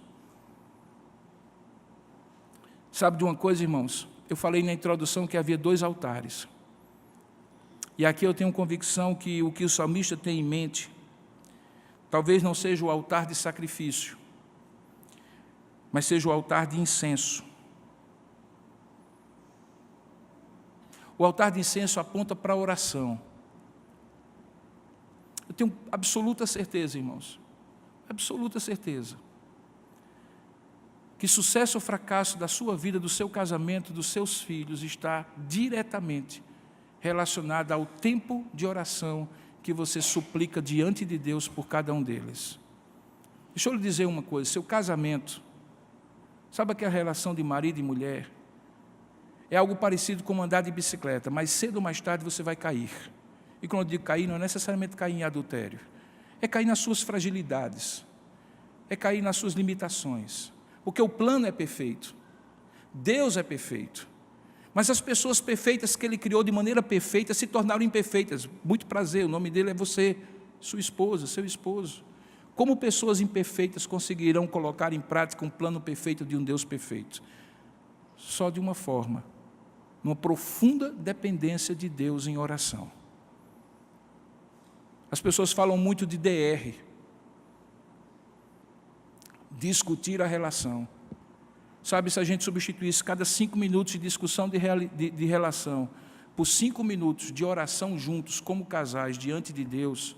Sabe de uma coisa, irmãos? Eu falei na introdução que havia 2 altares. E aqui eu tenho convicção que o que o salmista tem em mente, talvez não seja o altar de sacrifício, mas seja o altar de incenso. O altar de incenso aponta para a oração. Eu tenho absoluta certeza, irmãos, absoluta certeza, que sucesso ou fracasso da sua vida, do seu casamento, dos seus filhos, está diretamente relacionado ao tempo de oração que você suplica diante de Deus por cada um deles. Deixa eu lhe dizer uma coisa, seu casamento, sabe que a relação de marido e mulher é algo parecido com andar de bicicleta, mas cedo ou mais tarde você vai cair. E quando eu digo cair, não é necessariamente cair em adultério, é cair nas suas fragilidades, é cair nas suas limitações, porque o plano é perfeito, Deus é perfeito, mas as pessoas perfeitas que Ele criou de maneira perfeita se tornaram imperfeitas. Muito prazer, o nome dele é você, sua esposa, seu esposo. Como pessoas imperfeitas conseguirão colocar em prática um plano perfeito de um Deus perfeito? Só de uma forma, numa profunda dependência de Deus em oração. As pessoas falam muito de DR, discutir a relação. Sabe, se a gente substituísse cada 5 minutos de discussão de relação por 5 minutos de oração juntos, como casais, diante de Deus,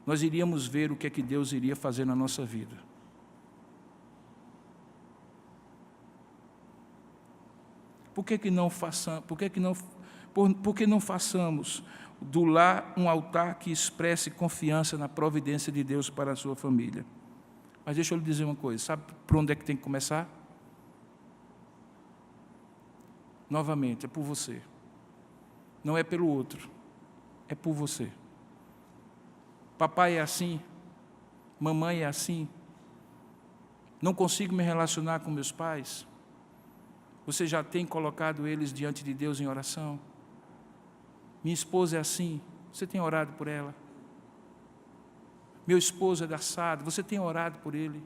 nós iríamos ver o que é que Deus iria fazer na nossa vida. Por que não façamos do lar um altar que expresse confiança na providência de Deus para a sua família? Mas deixa eu lhe dizer uma coisa, sabe por onde é que tem que começar? Novamente, é por você. Não é pelo outro, é por você. Papai é assim, mamãe é assim, não consigo me relacionar com meus pais. Você já tem colocado eles diante de Deus em oração? Minha esposa é assim, você tem orado por ela? Meu esposo é assado, você tem orado por ele?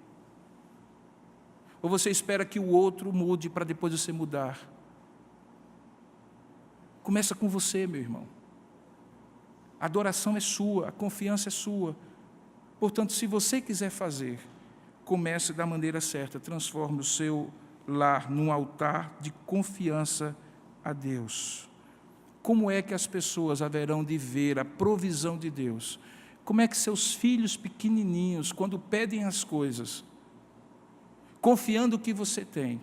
Ou você espera que o outro mude para depois você mudar? Começa com você, meu irmão. A adoração é sua, a confiança é sua. Portanto, se você quiser fazer, comece da maneira certa, transforme o seu lar num altar de confiança a Deus. Como é que as pessoas haverão de ver a provisão de Deus? Como é que seus filhos pequenininhos, quando pedem as coisas, confiando o que você tem,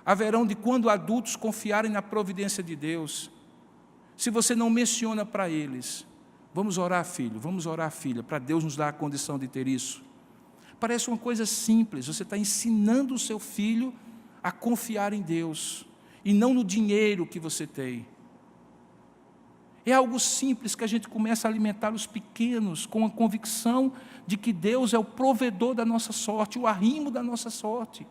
haverão de, quando adultos, confiarem na providência de Deus, se você não menciona para eles, vamos orar, filho, vamos orar, filha, para Deus nos dar a condição de ter isso. Parece uma coisa simples, você está ensinando o seu filho a confiar em Deus, e não no dinheiro que você tem. É algo simples que a gente começa a alimentar os pequenos com a convicção de que Deus é o provedor da nossa sorte, o arrimo da nossa sorte.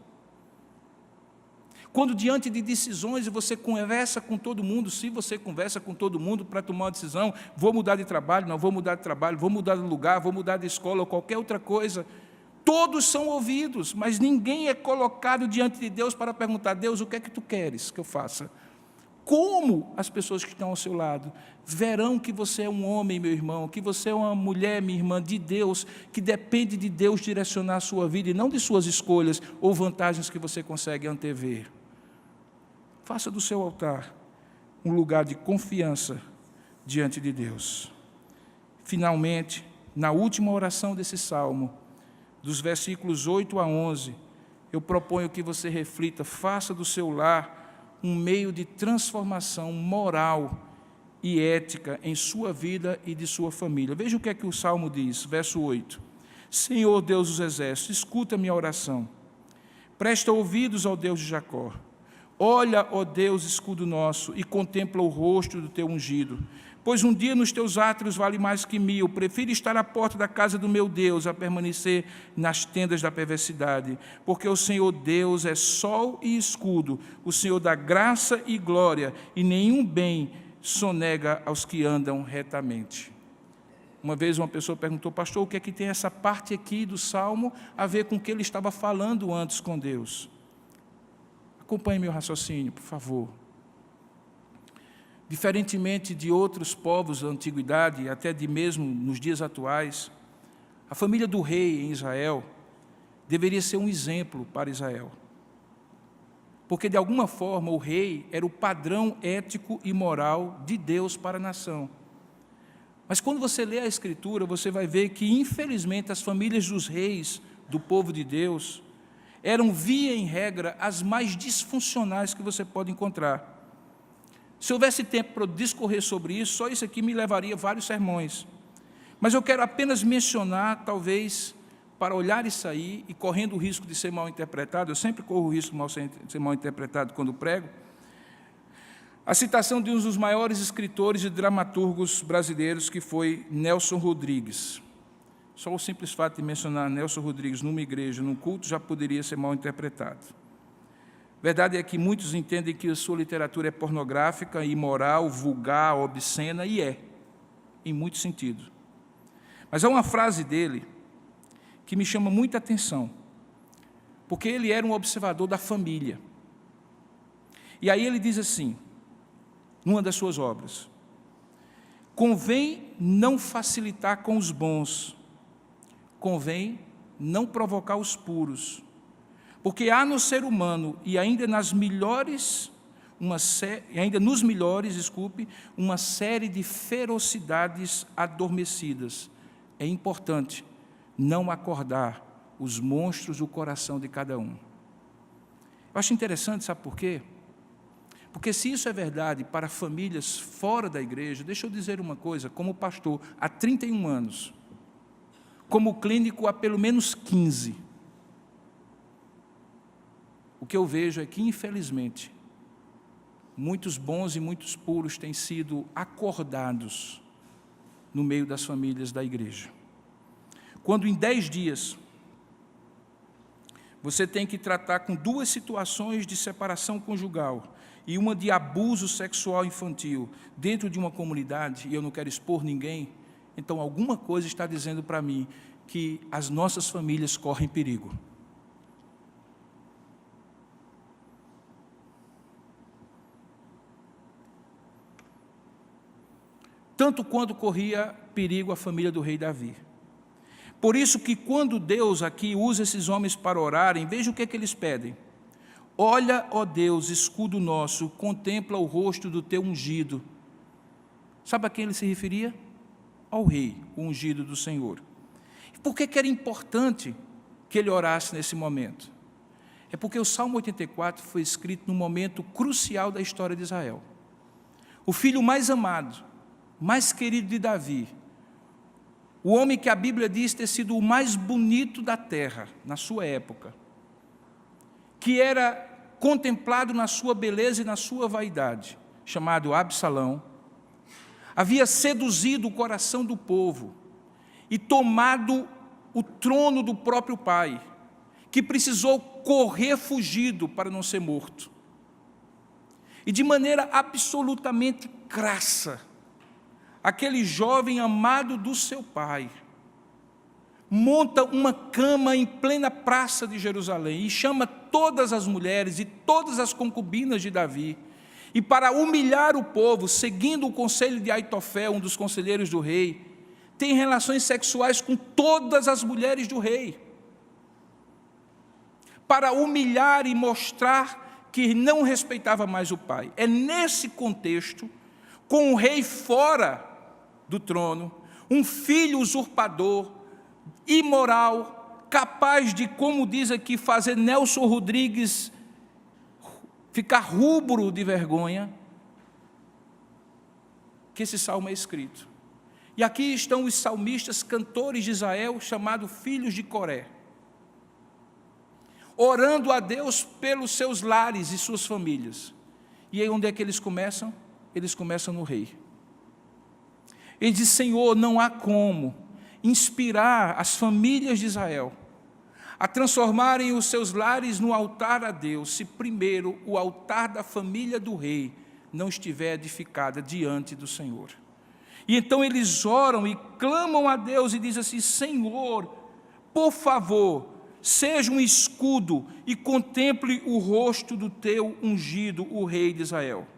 Quando diante de decisões você conversa com todo mundo, se você conversa com todo mundo para tomar uma decisão, vou mudar de trabalho, não vou mudar de trabalho, vou mudar de lugar, vou mudar de escola ou qualquer outra coisa, todos são ouvidos, mas ninguém é colocado diante de Deus para perguntar: Deus, o que é que tu queres que eu faça? Como as pessoas que estão ao seu lado verão que você é um homem, meu irmão, que você é uma mulher, minha irmã, de Deus, que depende de Deus direcionar a sua vida e não de suas escolhas ou vantagens que você consegue antever. Faça do seu altar um lugar de confiança diante de Deus. Finalmente, na última oração desse salmo, dos versículos 8 a 11, eu proponho que você reflita, faça do seu lar um meio de transformação moral e ética em sua vida e de sua família. Veja o que é que o Salmo diz, verso 8. Senhor Deus dos exércitos, escuta minha oração. Presta ouvidos ao Deus de Jacó. Olha, ó Deus, escudo nosso, e contempla o rosto do teu ungido. Pois um dia nos teus átrios vale mais que 1000. Prefiro estar à porta da casa do meu Deus a permanecer nas tendas da perversidade. Porque o Senhor Deus é sol e escudo, o Senhor dá graça e glória, e nenhum bem sonega aos que andam retamente. Uma vez uma pessoa perguntou: pastor, o que é que tem essa parte aqui do Salmo a ver com o que ele estava falando antes com Deus? Acompanhe meu raciocínio, por favor. Diferentemente de outros povos da antiguidade, até de mesmo nos dias atuais, a família do rei em Israel deveria ser um exemplo para Israel. Porque, de alguma forma, o rei era o padrão ético e moral de Deus para a nação. Mas quando você lê a Escritura, você vai ver que, infelizmente, as famílias dos reis do povo de Deus eram, via em regra, as mais disfuncionais que você pode encontrar. Se houvesse tempo para discorrer sobre isso, só isso aqui me levaria vários sermões. Mas eu quero apenas mencionar, talvez, para olhar isso aí, e correndo o risco de ser mal interpretado, eu sempre corro o risco de ser mal interpretado quando prego, a citação de um dos maiores escritores e dramaturgos brasileiros, que foi Nelson Rodrigues. Só o simples fato de mencionar Nelson Rodrigues numa igreja, num culto, já poderia ser mal interpretado. Verdade é que muitos entendem que a sua literatura é pornográfica, imoral, vulgar, obscena, e é, em muito sentido. Mas há uma frase dele que me chama muita atenção, porque ele era um observador da família. E aí ele diz assim, numa das suas obras: convém não facilitar com os bons, convém não provocar os puros, porque há no ser humano, e ainda nos melhores, uma série de ferocidades adormecidas. É importante não acordar os monstros do coração de cada um. Eu acho interessante, sabe por quê? Porque se isso é verdade para famílias fora da igreja, deixa eu dizer uma coisa, como pastor há 31 anos, como clínico há pelo menos 15, o que eu vejo é que, infelizmente, muitos bons e muitos puros têm sido acordados no meio das famílias da igreja. Quando em 10 dias você tem que tratar com 2 situações de separação conjugal e uma de abuso sexual infantil dentro de uma comunidade, e eu não quero expor ninguém, então alguma coisa está dizendo para mim que as nossas famílias correm perigo. Tanto quanto corria perigo a família do rei Davi. Por isso que quando Deus aqui usa esses homens para orarem, veja o que é que eles pedem. Olha, ó Deus, escudo nosso, contempla o rosto do teu ungido. Sabe a quem ele se referia? Ao rei, o ungido do Senhor. Por que era importante que ele orasse nesse momento? É porque o Salmo 84 foi escrito num momento crucial da história de Israel. O filho mais amado, mais querido de Davi, o homem que a Bíblia diz ter sido o mais bonito da terra, na sua época, que era contemplado na sua beleza e na sua vaidade, chamado Absalão, havia seduzido o coração do povo e tomado o trono do próprio pai, que precisou correr fugido para não ser morto. E de maneira absolutamente crassa, aquele jovem amado do seu pai monta uma cama em plena praça de Jerusalém e chama todas as mulheres e todas as concubinas de Davi, e para humilhar o povo, seguindo o conselho de Aitofel, um dos conselheiros do rei, tem relações sexuais com todas as mulheres do rei, para humilhar e mostrar que não respeitava mais o pai. É nesse contexto, com o rei fora do trono, um filho usurpador, imoral, capaz de, como diz aqui, fazer Nelson Rodrigues ficar rubro de vergonha, que esse salmo é escrito. E aqui estão os salmistas, cantores de Israel, chamados filhos de Coré, orando a Deus pelos seus lares e suas famílias. E aí onde é que eles começam? Eles começam no rei. Ele diz: Senhor, não há como inspirar as famílias de Israel a transformarem os seus lares no altar a Deus, se primeiro o altar da família do rei não estiver edificada diante do Senhor. E então eles oram e clamam a Deus e dizem assim: Senhor, por favor, seja um escudo e contemple o rosto do teu ungido, o rei de Israel.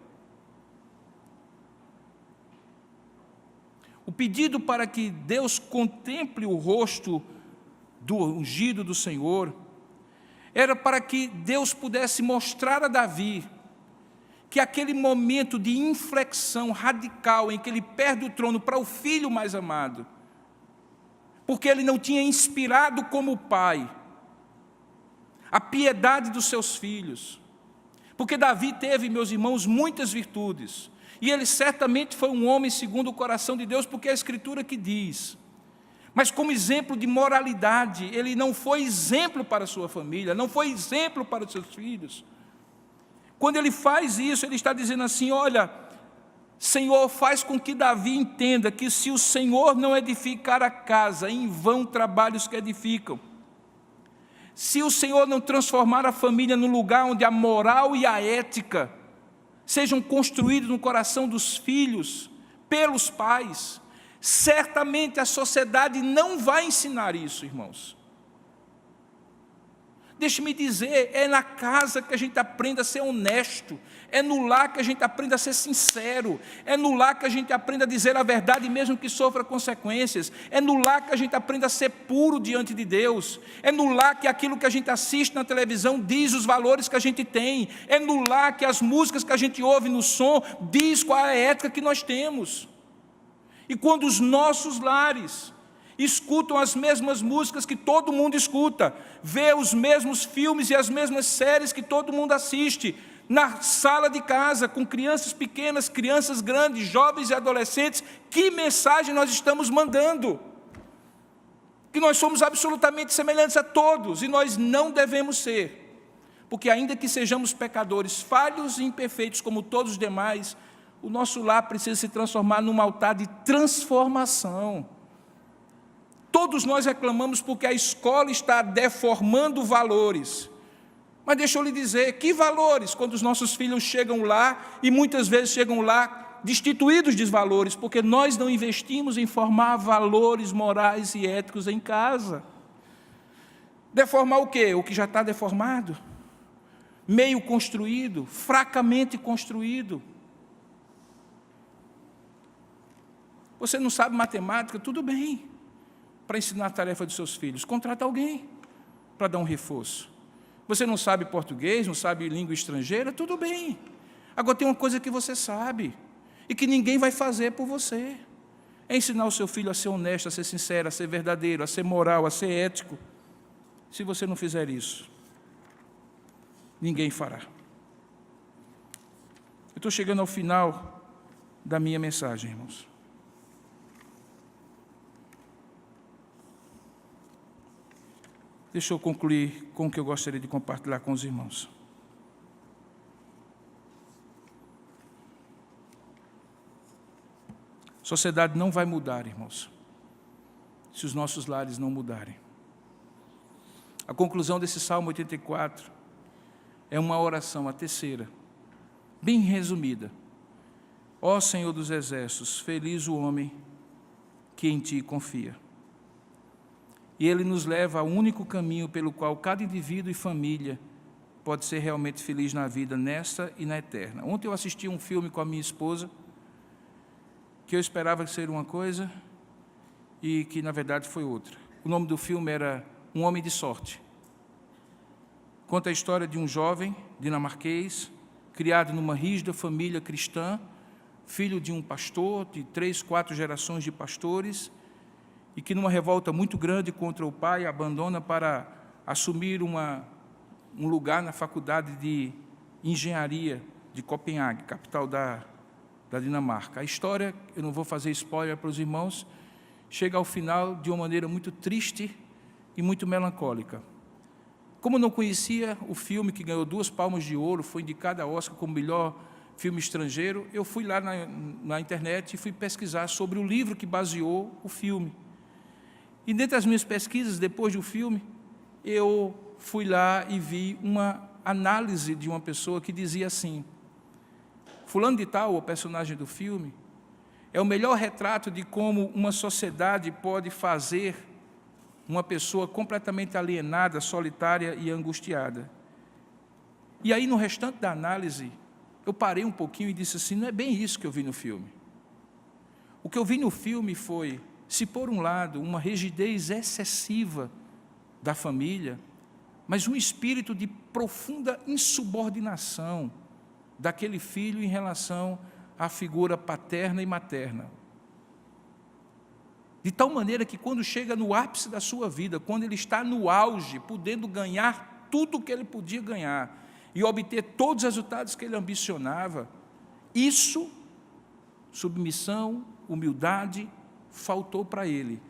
O pedido para que Deus contemple o rosto do ungido do Senhor era para que Deus pudesse mostrar a Davi que aquele momento de inflexão radical em que ele perde o trono para o filho mais amado, porque ele não tinha inspirado como pai a piedade dos seus filhos. Porque Davi teve, meus irmãos, muitas virtudes, e ele certamente foi um homem segundo o coração de Deus, porque é a Escritura que diz. Mas como exemplo de moralidade, ele não foi exemplo para a sua família, não foi exemplo para os seus filhos. Quando ele faz isso, ele está dizendo assim: olha, Senhor, faz com que Davi entenda que se o Senhor não edificar a casa, em vão trabalham os que edificam. Se o Senhor não transformar a família num lugar onde a moral e a ética sejam construídos no coração dos filhos, pelos pais, certamente a sociedade não vai ensinar isso, irmãos. Deixe-me dizer, é na casa que a gente aprende a ser honesto, é no lar que a gente aprende a ser sincero, é no lar que a gente aprende a dizer a verdade mesmo que sofra consequências, é no lar que a gente aprende a ser puro diante de Deus, é no lar que aquilo que a gente assiste na televisão diz os valores que a gente tem, é no lar que as músicas que a gente ouve no som diz qual é a ética que nós temos. E quando os nossos lares escutam as mesmas músicas que todo mundo escuta, vê os mesmos filmes e as mesmas séries que todo mundo assiste, na sala de casa, com crianças pequenas, crianças grandes, jovens e adolescentes, que mensagem nós estamos mandando? Que nós somos absolutamente semelhantes a todos, e nós não devemos ser, porque ainda que sejamos pecadores, falhos e imperfeitos como todos os demais, o nosso lar precisa se transformar num altar de transformação. Todos nós reclamamos porque a escola está deformando valores. Mas deixa eu lhe dizer, que valores quando os nossos filhos chegam lá e muitas vezes chegam lá destituídos de valores, porque nós não investimos em formar valores morais e éticos em casa. Deformar o quê? O que já está deformado, meio construído, fracamente construído. Você não sabe matemática? Tudo bem. Para ensinar a tarefa dos seus filhos, contrata alguém para dar um reforço. Você não sabe português, não sabe língua estrangeira? Tudo bem. Agora tem uma coisa que você sabe e que ninguém vai fazer por você. É ensinar o seu filho a ser honesto, a ser sincero, a ser verdadeiro, a ser moral, a ser ético. Se você não fizer isso, ninguém fará. Eu estou chegando ao final da minha mensagem, irmãos. Deixa eu concluir com o que eu gostaria de compartilhar com os irmãos. A sociedade não vai mudar, irmãos, se os nossos lares não mudarem. A conclusão desse Salmo 84 é uma oração, a terceira, bem resumida. Ó Senhor dos Exércitos, feliz o homem que em Ti confia. E ele nos leva ao único caminho pelo qual cada indivíduo e família pode ser realmente feliz na vida, nesta e na eterna. Ontem eu assisti um filme com a minha esposa, que eu esperava ser uma coisa e que, na verdade, foi outra. O nome do filme era Um Homem de Sorte. Conta a história de um jovem dinamarquês, criado numa rígida família cristã, filho de um pastor, de 3, 4 gerações de pastores, e que numa revolta muito grande contra o pai, abandona para assumir um lugar na faculdade de engenharia de Copenhague, capital da Dinamarca. A história, eu não vou fazer spoiler para os irmãos, chega ao final de uma maneira muito triste e muito melancólica. Como eu não conhecia o filme, que ganhou 2 Palmas de Ouro, foi indicado a Oscar como melhor filme estrangeiro, eu fui lá na internet e fui pesquisar sobre o livro que baseou o filme. E dentre as minhas pesquisas, depois do filme, eu fui lá e vi uma análise de uma pessoa que dizia assim: fulano de tal, o personagem do filme, é o melhor retrato de como uma sociedade pode fazer uma pessoa completamente alienada, solitária e angustiada. E aí, no restante da análise, eu parei um pouquinho e disse assim: não é bem isso que eu vi no filme. O que eu vi no filme foi, se por um lado, uma rigidez excessiva da família, mas um espírito de profunda insubordinação daquele filho em relação à figura paterna e materna. De tal maneira que quando chega no ápice da sua vida, quando ele está no auge, podendo ganhar tudo que ele podia ganhar e obter todos os resultados que ele ambicionava. Isso, submissão, humildade, faltou para ele.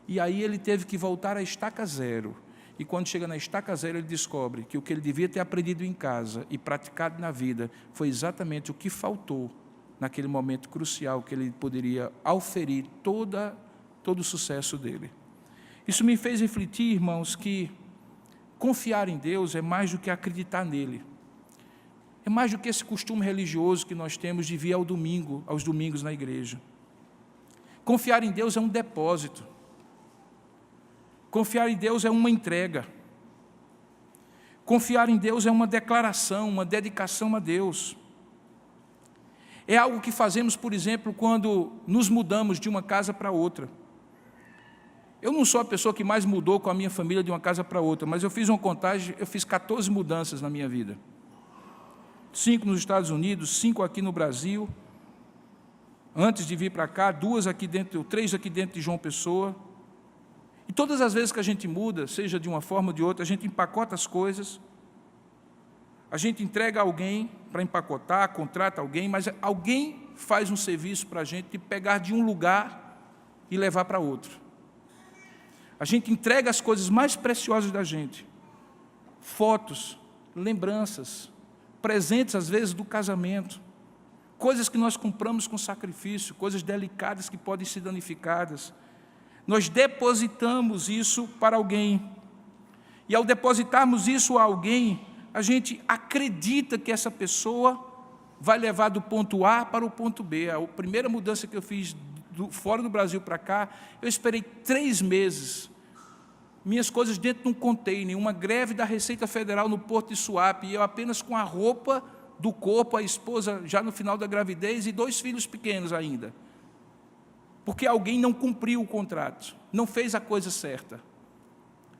E aí ele teve que voltar à estaca zero. E quando chega na estaca zero, ele descobre que o que ele devia ter aprendido em casa e praticado na vida foi exatamente o que faltou naquele momento crucial que ele poderia auferir todo o sucesso dele. Isso me fez refletir, irmãos, que confiar em Deus é mais do que acreditar nele. É mais do que esse costume religioso que nós temos de vir aos domingos na igreja. Confiar em Deus é um depósito. Confiar em Deus é uma entrega. Confiar em Deus é uma declaração, uma dedicação a Deus. É algo que fazemos, por exemplo, quando nos mudamos de uma casa para outra. Eu não sou a pessoa que mais mudou com a minha família de uma casa para outra, mas eu fiz uma contagem, eu fiz 14 mudanças na minha vida. 5 nos Estados Unidos, 5 aqui no Brasil. Antes de vir para cá, 3 aqui dentro de João Pessoa. E todas as vezes que a gente muda, seja de uma forma ou de outra, a gente empacota as coisas, a gente entrega alguém para empacotar, contrata alguém, mas alguém faz um serviço para a gente de pegar de um lugar e levar para outro. A gente entrega as coisas mais preciosas da gente, fotos, lembranças, presentes às vezes do casamento, coisas que nós compramos com sacrifício, coisas delicadas que podem ser danificadas. Nós depositamos isso para alguém. E ao depositarmos isso a alguém, a gente acredita que essa pessoa vai levar do ponto A para o ponto B. A primeira mudança que eu fiz fora do Brasil para cá, eu esperei 3 meses. Minhas coisas dentro de um container, uma greve da Receita Federal no Porto de Suape, e eu apenas com a roupa do corpo, a esposa já no final da gravidez e 2 filhos pequenos ainda. Porque alguém não cumpriu o contrato, não fez a coisa certa.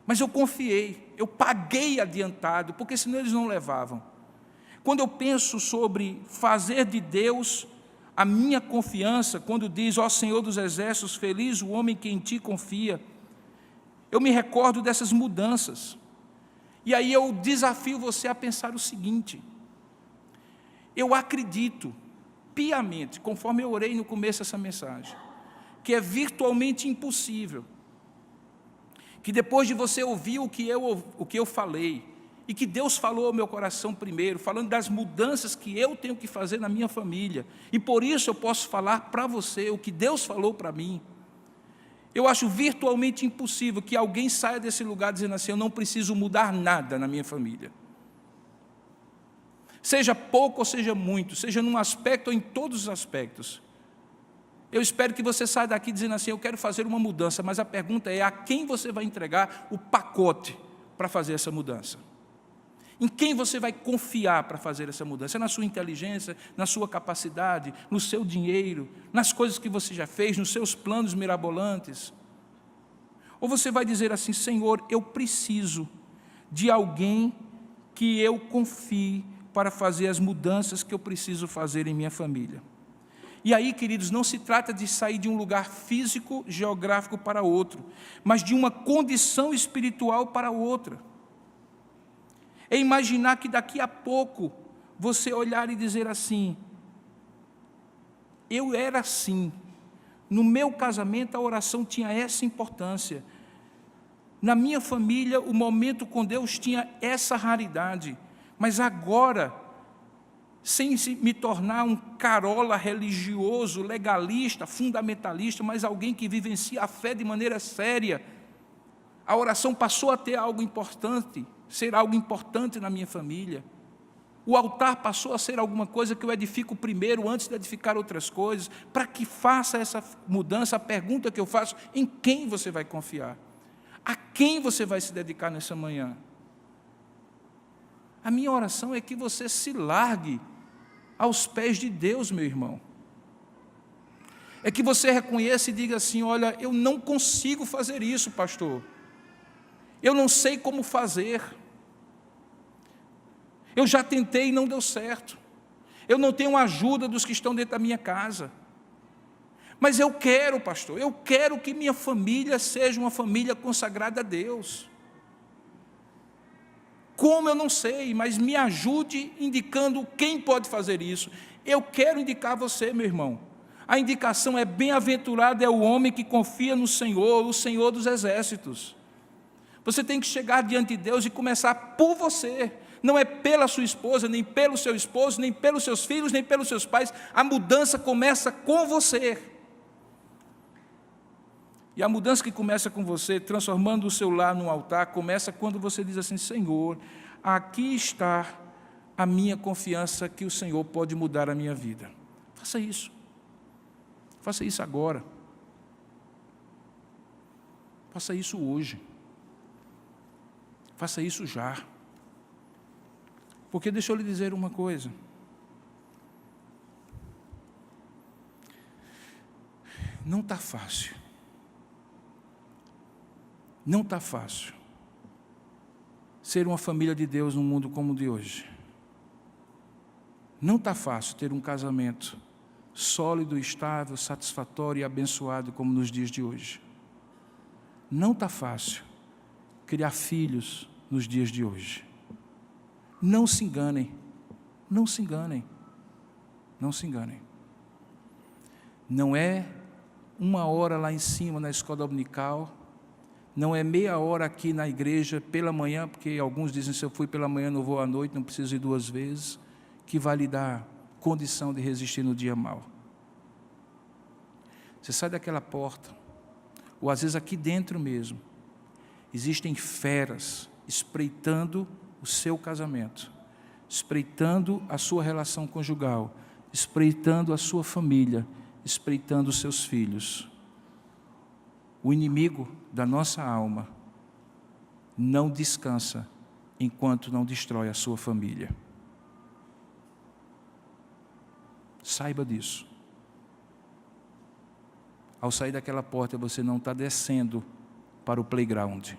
Mas eu confiei, eu paguei adiantado, porque senão eles não levavam. Quando eu penso sobre fazer de Deus a minha confiança, quando diz, ó Senhor dos Exércitos, feliz o homem que em Ti confia, eu me recordo dessas mudanças. E aí eu desafio você a pensar o seguinte: eu acredito piamente, conforme eu orei no começo dessa mensagem, que é virtualmente impossível que depois de você ouvir o que eu falei, e que Deus falou ao meu coração primeiro, falando das mudanças que eu tenho que fazer na minha família, e por isso eu posso falar para você o que Deus falou para mim, eu acho virtualmente impossível que alguém saia desse lugar dizendo assim, eu não preciso mudar nada na minha família. Seja pouco ou seja muito, seja num aspecto ou em todos os aspectos. Eu espero que você saia daqui dizendo assim, eu quero fazer uma mudança, mas a pergunta é, a quem você vai entregar o pacote para fazer essa mudança? Em quem você vai confiar para fazer essa mudança? É na sua inteligência, na sua capacidade, no seu dinheiro, nas coisas que você já fez, nos seus planos mirabolantes? Ou você vai dizer assim, Senhor, eu preciso de alguém que eu confie para fazer as mudanças que eu preciso fazer em minha família. E aí, queridos, não se trata de sair de um lugar físico, geográfico para outro, mas de uma condição espiritual para outra. É imaginar que daqui a pouco você olhar e dizer assim, eu era assim, no meu casamento a oração tinha essa importância, na minha família o momento com Deus tinha essa raridade, mas agora, sem me tornar um carola religioso, legalista, fundamentalista, mas alguém que vivencia a fé de maneira séria, a oração passou a ter algo importante, ser algo importante na minha família. O altar passou a ser alguma coisa que eu edifico primeiro, antes de edificar outras coisas. Para que faça essa mudança, a pergunta que eu faço, em quem você vai confiar? A quem você vai se dedicar nessa manhã? A minha oração é que você se largue aos pés de Deus, meu irmão. É que você reconheça e diga assim, olha, eu não consigo fazer isso, pastor. Eu não sei como fazer. Eu já tentei e não deu certo. Eu não tenho ajuda dos que estão dentro da minha casa. Mas eu quero, pastor, eu quero que minha família seja uma família consagrada a Deus. Como eu não sei, mas me ajude indicando quem pode fazer isso. Eu quero indicar você, meu irmão. A indicação é: bem-aventurado é o homem que confia no Senhor, o Senhor dos exércitos. Você tem que chegar diante de Deus e começar por você. Não é pela sua esposa, nem pelo seu esposo, nem pelos seus filhos, nem pelos seus pais. A mudança começa com você. E a mudança que começa com você, transformando o seu lar num altar, começa quando você diz assim: Senhor, aqui está a minha confiança que o Senhor pode mudar a minha vida. Faça isso. Faça isso agora. Faça isso hoje. Faça isso já. Porque deixa eu lhe dizer uma coisa. Não está fácil. Não está fácil ser uma família de Deus num mundo como o de hoje. Não está fácil ter um casamento sólido, estável, satisfatório e abençoado como nos dias de hoje. Não está fácil criar filhos nos dias de hoje. Não se enganem, não se enganem, não se enganem. Não é uma hora lá em cima na escola dominical, não é meia hora aqui na igreja pela manhã, porque alguns dizem: se eu fui pela manhã não vou à noite, não preciso ir 2 vezes, que vai lhe dar condição de resistir no dia mau. Você sai daquela porta, ou às vezes aqui dentro mesmo, existem feras espreitando o seu casamento, espreitando a sua relação conjugal, espreitando a sua família, espreitando os seus filhos. O inimigo da nossa alma não descansa enquanto não destrói a sua família. Saiba disso. Ao sair daquela porta, você não está descendo para o playground.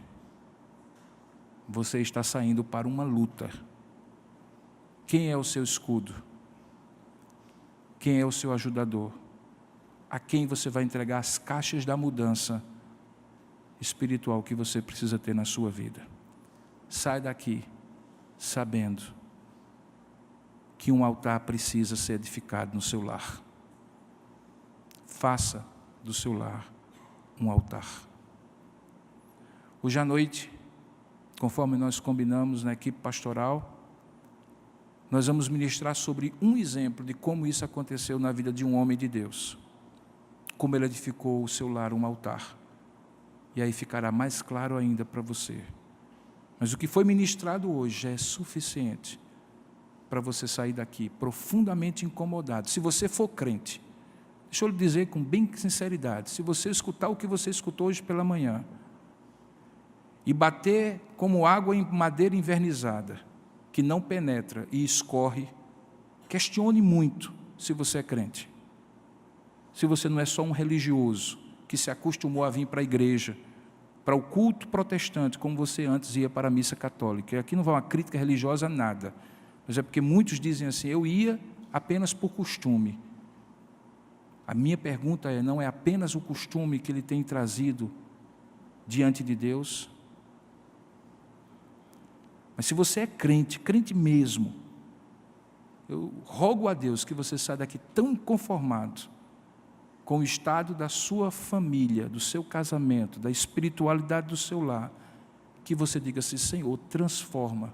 Você está saindo para uma luta. Quem é o seu escudo? Quem é o seu ajudador? A quem você vai entregar as caixas da mudança espiritual que você precisa ter na sua vida? Sai daqui sabendo que um altar precisa ser edificado no seu lar. Faça do seu lar um altar. Hoje à noite, conforme nós combinamos na equipe pastoral, nós vamos ministrar sobre um exemplo de como isso aconteceu na vida de um homem de Deus. Como ele edificou o seu lar um altar. E aí ficará mais claro ainda para você. Mas o que foi ministrado hoje já é suficiente para você sair daqui profundamente incomodado. Se você for crente, deixa eu lhe dizer com bem sinceridade, se você escutar o que você escutou hoje pela manhã, e bater como água em madeira invernizada, que não penetra e escorre, questione muito se você é crente. Se você não é só um religioso, que se acostumou a vir para a igreja, para o culto protestante, como você antes ia para a missa católica. E aqui não vai uma crítica religiosa, nada. Mas é porque muitos dizem assim: eu ia apenas por costume. A minha pergunta é: não é apenas o costume que ele tem trazido diante de Deus? Mas se você é crente, crente mesmo, eu rogo a Deus que você saia daqui tão conformado com o estado da sua família, do seu casamento, da espiritualidade do seu lar, que você diga assim: Senhor, transforma,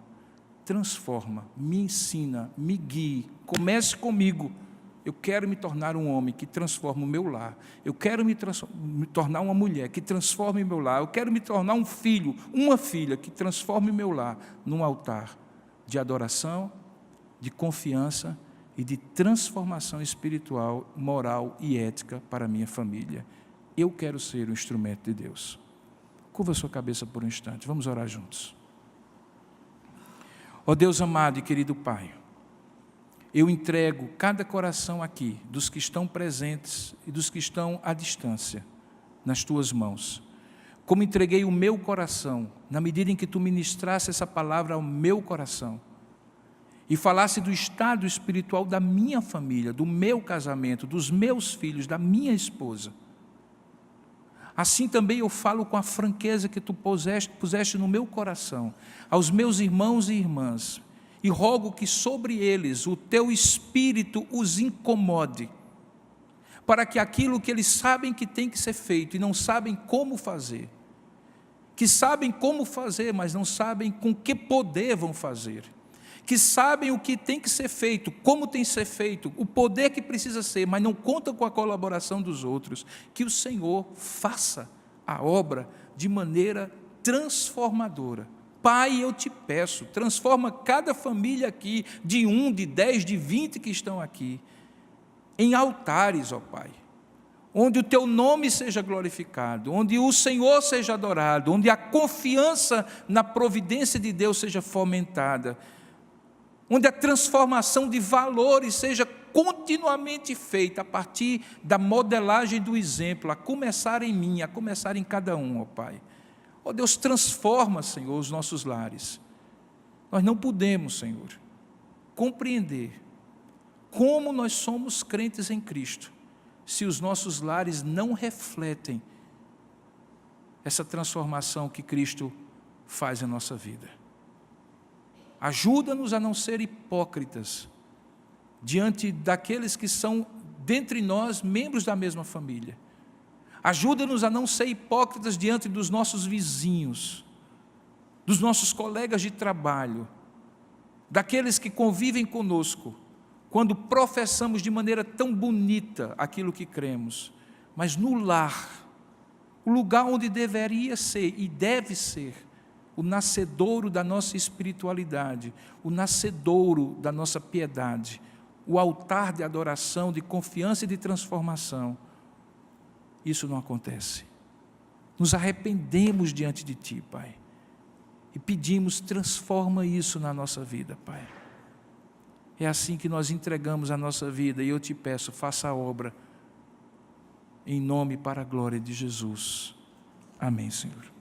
me ensina, me guie, comece comigo. Eu quero me tornar um homem que transforma o meu lar. Eu quero me tornar uma mulher que transforme o meu lar. Eu quero me tornar um filho, uma filha que transforme o meu lar num altar de adoração, de confiança e de transformação espiritual, moral e ética para a minha família. Eu quero ser um instrumento de Deus. Curva a sua cabeça por um instante. Vamos orar juntos. Ó Deus amado e querido Pai, eu entrego cada coração aqui, dos que estão presentes e dos que estão à distância, nas Tuas mãos. Como entreguei o meu coração, na medida em que Tu ministrasse essa palavra ao meu coração, e falasse do estado espiritual da minha família, do meu casamento, dos meus filhos, da minha esposa. Assim também eu falo com a franqueza que tu puseste no meu coração, aos meus irmãos e irmãs, e rogo que sobre eles o teu Espírito os incomode, para que aquilo que eles sabem que tem que ser feito e não sabem como fazer, que sabem como fazer, mas não sabem com que poder vão fazer, que sabem o que tem que ser feito, como tem que ser feito, o poder que precisa ser, mas não contam com a colaboração dos outros, que o Senhor faça a obra de maneira transformadora. Pai, eu te peço, transforma cada família aqui, de 1, de 10, de 20 que estão aqui, em altares, ó Pai, onde o teu nome seja glorificado, onde o Senhor seja adorado, onde a confiança na providência de Deus seja fomentada, onde a transformação de valores seja continuamente feita a partir da modelagem do exemplo, a começar em mim, a começar em cada um, ó Pai. Ó Deus, transforma, Senhor, os nossos lares. Nós não podemos, Senhor, compreender como nós somos crentes em Cristo, se os nossos lares não refletem essa transformação que Cristo faz em nossa vida. Ajuda-nos a não ser hipócritas diante daqueles que são, dentre nós, membros da mesma família. Ajuda-nos a não ser hipócritas diante dos nossos vizinhos, dos nossos colegas de trabalho, daqueles que convivem conosco, quando professamos de maneira tão bonita aquilo que cremos, mas no lar, o lugar onde deveria ser e deve ser o nascedouro da nossa espiritualidade, o nascedouro da nossa piedade, o altar de adoração, de confiança e de transformação, isso não acontece. Nos arrependemos diante de Ti, Pai, e pedimos, transforma isso na nossa vida, Pai. É assim que nós entregamos a nossa vida, e eu te peço, faça a obra, em nome e para a glória de Jesus. Amém, Senhor.